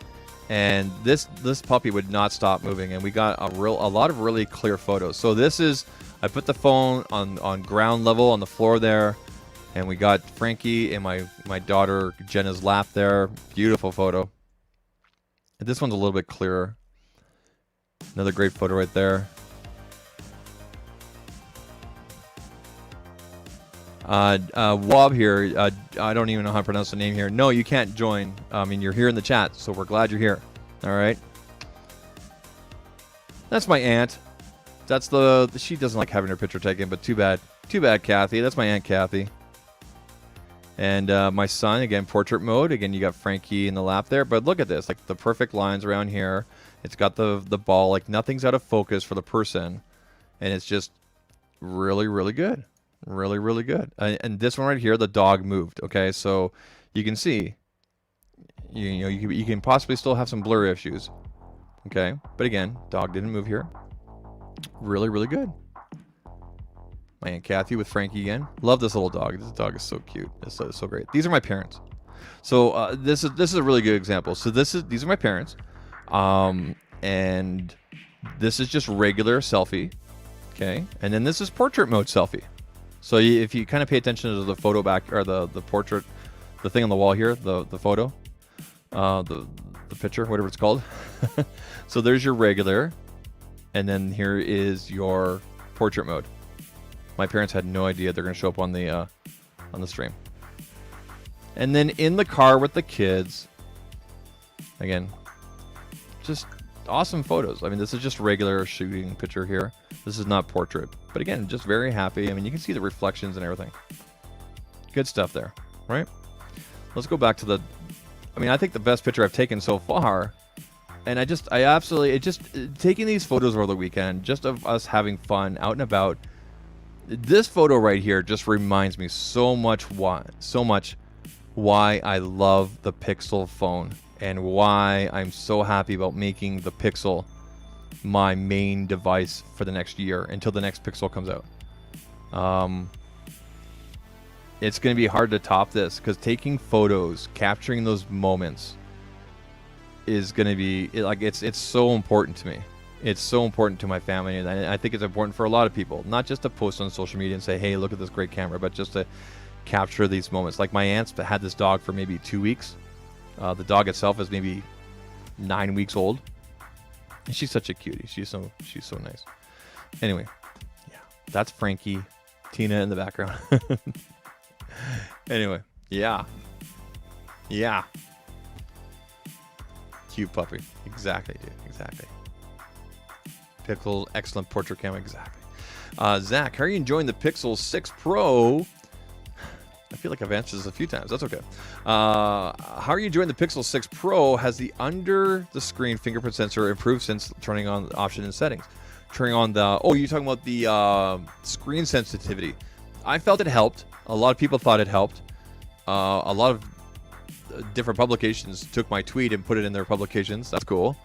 And this puppy would not stop moving. And we got a lot of really clear photos. So this is, I put the phone on ground level on the floor there. And we got Frankie and my daughter Jenna's lap there. Beautiful photo. And this one's a little bit clearer. Another great photo right there. Wob here. I don't even know how to pronounce the name here. No, you can't join. I mean, you're here in the chat, so we're glad you're here. All right. That's my aunt. That's she doesn't like having her picture taken, but too bad. Too bad, Kathy. That's my Aunt Kathy. And my son, again, portrait mode. Again, you got Frankie in the lap there. But look at this, like the perfect lines around here. It's got the ball, like nothing's out of focus for the person. And it's just really, really good. Really, really good. And this one right here, the dog moved. Okay, so you can see, you can possibly still have some blur issues. Okay, but again, dog didn't move here. Really, really good. My Aunt Kathy with Frankie again. Love this little dog. This dog is so cute. It's so great. These are my parents. So this is a really good example. So these are my parents, and this is just regular selfie. Okay, and then this is portrait mode selfie. So if you kind of pay attention to the photo back, or the portrait, the thing on the wall here, the photo, the picture, whatever it's called. So there's your regular, and then here is your portrait mode. My parents had no idea they're going to show up on the stream. And then in the car with the kids, again, just awesome photos. I mean, this is just regular shooting picture here. This is not portrait, but again, just very happy. I mean, you can see the reflections and everything. Good stuff there, right? Let's go back to I think the best picture I've taken so far, and I absolutely, taking these photos over the weekend, just of us having fun out and about. This photo right here just reminds me so much why I love the Pixel phone and why I'm so happy about making the Pixel my main device for the next year until the next Pixel comes out. It's going to be hard to top this because taking photos, capturing those moments is going to be it's so important to me. It's so important to my family, and I think it's important for a lot of people, not just to post on social media and say, hey, look at this great camera, but just to capture these moments. Like my aunt's had this dog for maybe 2 weeks. The dog itself is maybe 9 weeks old. And she's such a cutie. She's so nice. Anyway, yeah, that's Frankie, Tina in the background. Anyway, yeah. Cute puppy. Exactly, dude. Exactly. Pixel, excellent portrait camera. Exactly. Zach, how are you enjoying the Pixel 6 Pro? I feel like I've answered this a few times. That's okay. How are you enjoying the Pixel 6 Pro? Has the under-the-screen fingerprint sensor improved since turning on the option in settings? Turning on the... Oh, you're talking about the screen sensitivity. I felt it helped. A lot of people thought it helped. A lot of different publications took my tweet and put it in their publications. That's cool.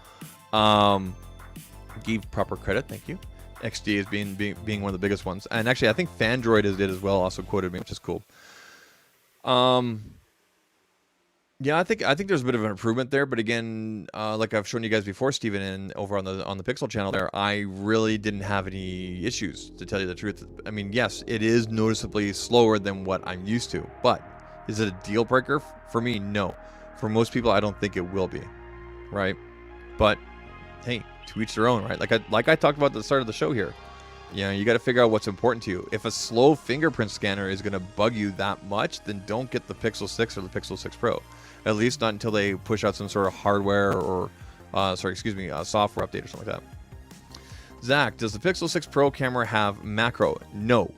Give proper credit. Thank you. XD is being one of the biggest ones. And actually, I think Fandroid did as well. Also quoted me, which is cool. Yeah, I think there's a bit of an improvement there, but again, like I've shown you guys before, Steven, and over on the Pixel channel there, I really didn't have any issues, to tell you the truth. I mean, yes, it is noticeably slower than what I'm used to, but is it a deal breaker? For me, no. For most people, I don't think it will be, right? But hey, to each their own, right? Like I talked about at the start of the show here. You know, you got to figure out what's important to you. If a slow fingerprint scanner is going to bug you that much, then don't get the Pixel 6 or the Pixel 6 Pro. At least not until they push out some sort of hardware or, software update or something like that. Zach, does the Pixel 6 Pro camera have macro? No.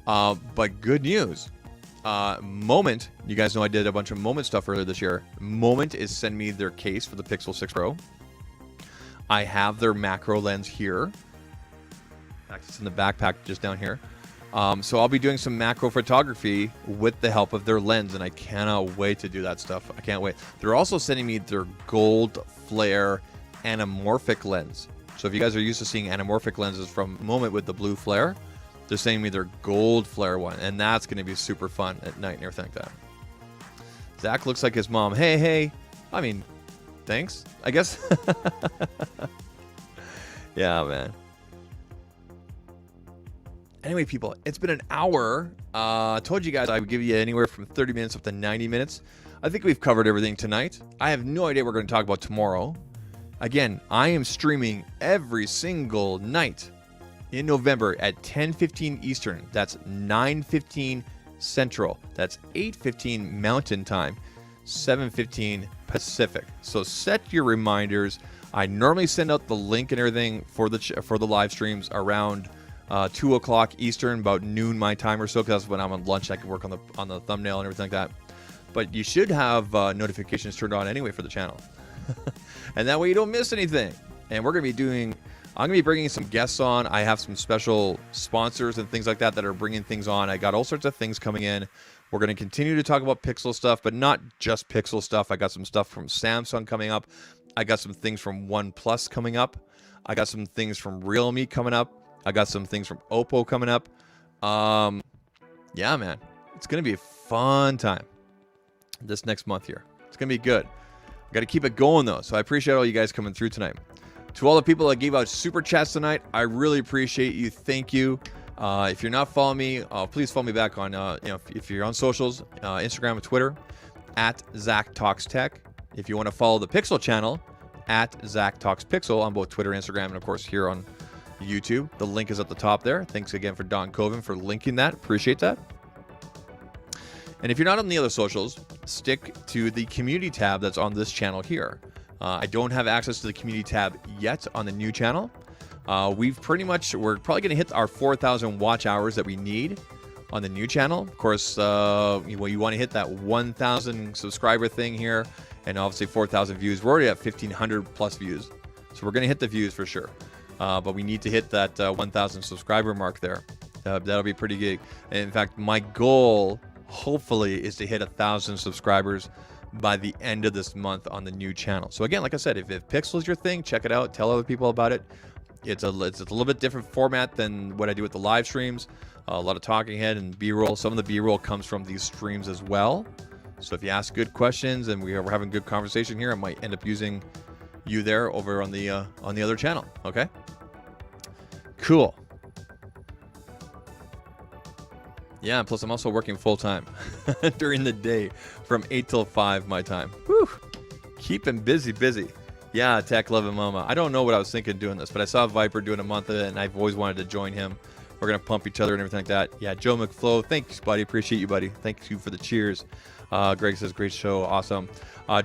But good news. Moment, you guys know I did a bunch of Moment stuff earlier this year. Moment is sending me their case for the Pixel 6 Pro. I have their macro lens here. It's in the backpack just down here. So I'll be doing some macro photography with the help of their lens, and I cannot wait to do that stuff. I can't wait. They're also sending me their gold flare anamorphic lens. So if you guys are used to seeing anamorphic lenses from Moment with the blue flare, they're sending me their gold flare one, and that's going to be super fun at night and everything like that. Zach looks like his mom. Hey. I mean, thanks, I guess. Yeah, man. Anyway, people, it's been an hour. I told you guys I would give you anywhere from 30 minutes up to 90 minutes. I think we've covered everything tonight. I have no idea what we're going to talk about tomorrow. Again, I am streaming every single night in November at 10:15 Eastern. That's 9:15 Central. That's 8:15 Mountain Time, 7:15 Pacific. So set your reminders. I normally send out the link and everything for the live streams around 2 o'clock Eastern, about noon my time or so, because that's when I'm on lunch. I can work on the thumbnail and everything like that. But you should have notifications turned on anyway for the channel. And that way you don't miss anything. And we're going to be doing I'm going to be bringing some guests on. I have some special sponsors and things like that that are bringing things on. I got all sorts of things coming in. We're going to continue to talk about Pixel stuff, but not just Pixel stuff. I got some stuff from Samsung coming up. I got some things from OnePlus coming up. I got some things from Realme coming up. I got some things from Oppo coming up. Yeah, man. It's going to be a fun time this next month here. It's going to be good. I got to keep it going, though. So I appreciate all you guys coming through tonight. To all the people that gave out super chats tonight, I really appreciate you. Thank you. If you're not following me, please follow me back on, if you're on socials, Instagram and Twitter, at ZAKtalks TECH. If you want to follow the Pixel channel, at ZAKtalks PIXEL on both Twitter, Instagram, and of course here on YouTube. The link is at the top there. Thanks again for Don Coven for linking that. Appreciate that. And if you're not on the other socials, stick to the community tab that's on this channel here. I don't have access to the community tab yet on the new channel. We're probably going to hit our 4,000 watch hours that we need on the new channel. Of course, you want to hit that 1,000 subscriber thing here, and obviously 4,000 views. We're already at 1,500 plus views, so we're going to hit the views for sure. But we need to hit that 1,000 subscriber mark there. That'll be pretty big. And in fact, my goal, hopefully, is to hit 1,000 subscribers by the end of this month on the new channel. So again, like I said, if Pixel is your thing, check it out. Tell other people about it. It's a little bit different format than what I do with the live streams. A lot of talking head and B-roll. Some of the B-roll comes from these streams as well. So if you ask good questions and we're having good conversation here, I might end up using you there over on the other channel. Okay. Cool. Yeah, plus I'm also working full-time during the day from 8 till 5 my time. Whew. Keeping busy. Yeah, Tech Loving Mama. I don't know what I was thinking doing this, but I saw Viper doing a month of it, and I've always wanted to join him. We're going to pump each other and everything like that. Yeah, Joe McFlow, thanks, buddy. Appreciate you, buddy. Thank you for the cheers. Greg says, great show. Awesome.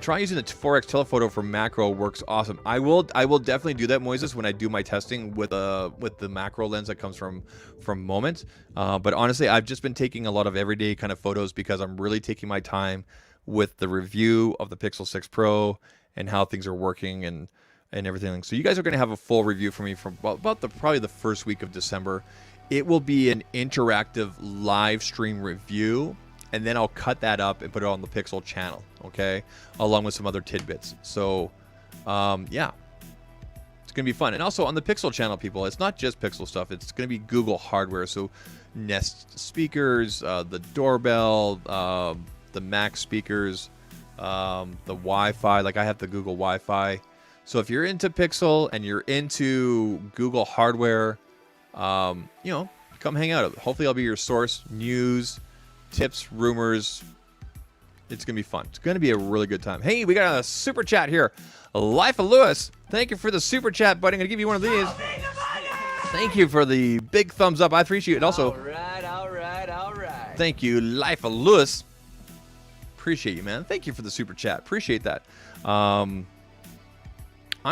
Try using the 4X telephoto for macro. Works awesome. I will definitely do that, Moises, when I do my testing with the macro lens that comes from Moment. But honestly, I've just been taking a lot of everyday kind of photos because I'm really taking my time with the review of the Pixel 6 Pro and how things are working and everything. So you guys are going to have a full review from me from about probably the first week of December. It will be an interactive live stream review, and then I'll cut that up and put it on the Pixel channel, okay? Along with some other tidbits. So, yeah. It's going to be fun. And also on the Pixel channel, people, it's not just Pixel stuff. It's going to be Google hardware. So Nest speakers, the doorbell, the Mac speakers, the Wi-Fi. Like I have the Google Wi-Fi. So if you're into Pixel and you're into Google hardware, come hang out. Hopefully I'll be your source. News, tips, rumors. It's going to be fun. It's going to be a really good time. Hey, we got a super chat here. Life of Lewis. Thank you for the super chat, buddy. I'm going to give you one of these. Thank you for the big thumbs up. I appreciate it. Also, all right. Thank you, Life of Lewis. Appreciate you, man. Thank you for the super chat. Appreciate that. I'm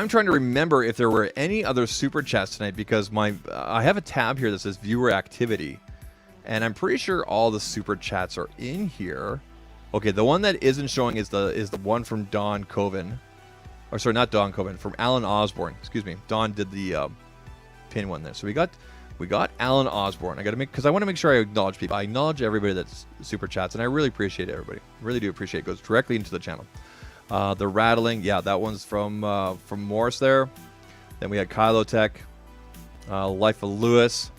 trying to remember if there were any other super chats tonight because I have a tab here that says viewer activity, and I'm pretty sure all the super chats are in here. Okay, the one that isn't showing is the one from Don Coven, or sorry, not Don Coven, from Alan Osborne. Excuse me. Don did the pin one there. So we got Alan Osborne. Because I want to make sure I acknowledge people. I acknowledge everybody that's super chats, and I really appreciate it, everybody. Really do appreciate it. It goes directly into the channel. The rattling, yeah, that one's from Morris there. Then we had Kylo Tech, Life of Lewis.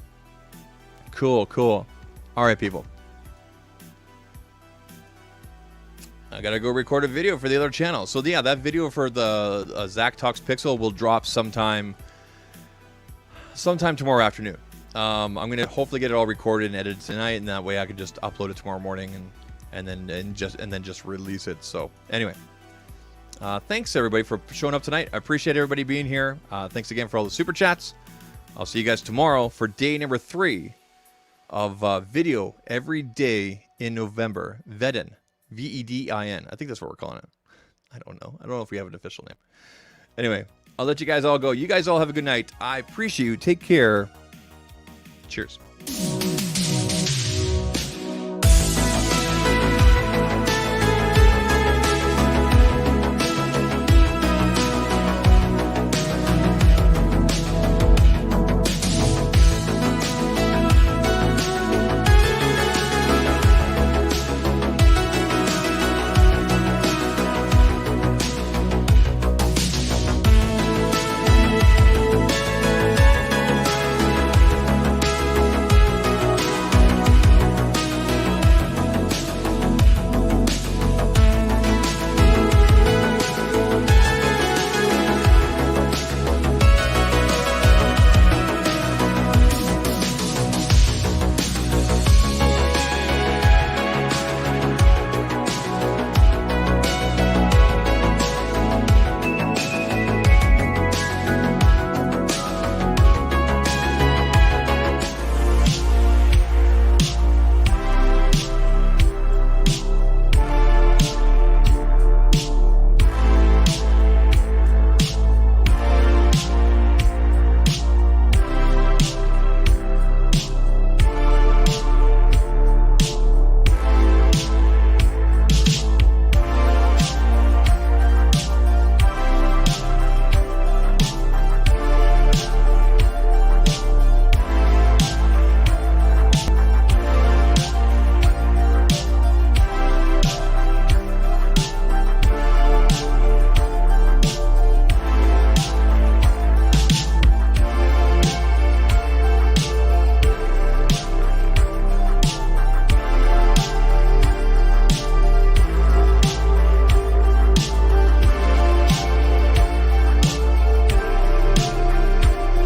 Cool. All right, people. I gotta go record a video for the other channel. So yeah, that video for the ZAKtalks PIXEL will drop sometime tomorrow afternoon. I'm gonna hopefully get it all recorded and edited tonight, and that way I can just upload it tomorrow morning and then just release it. So anyway. Thanks everybody for showing up tonight. I appreciate everybody being here. Thanks again for all the super chats. I'll see you guys tomorrow for day number 3 of video every day in November. VEDIN, VEDIN. I think that's what we're calling it. I don't know if we have an official name. Anyway, I'll let you guys all go. You guys all have a good night. I appreciate you. Take care. Cheers.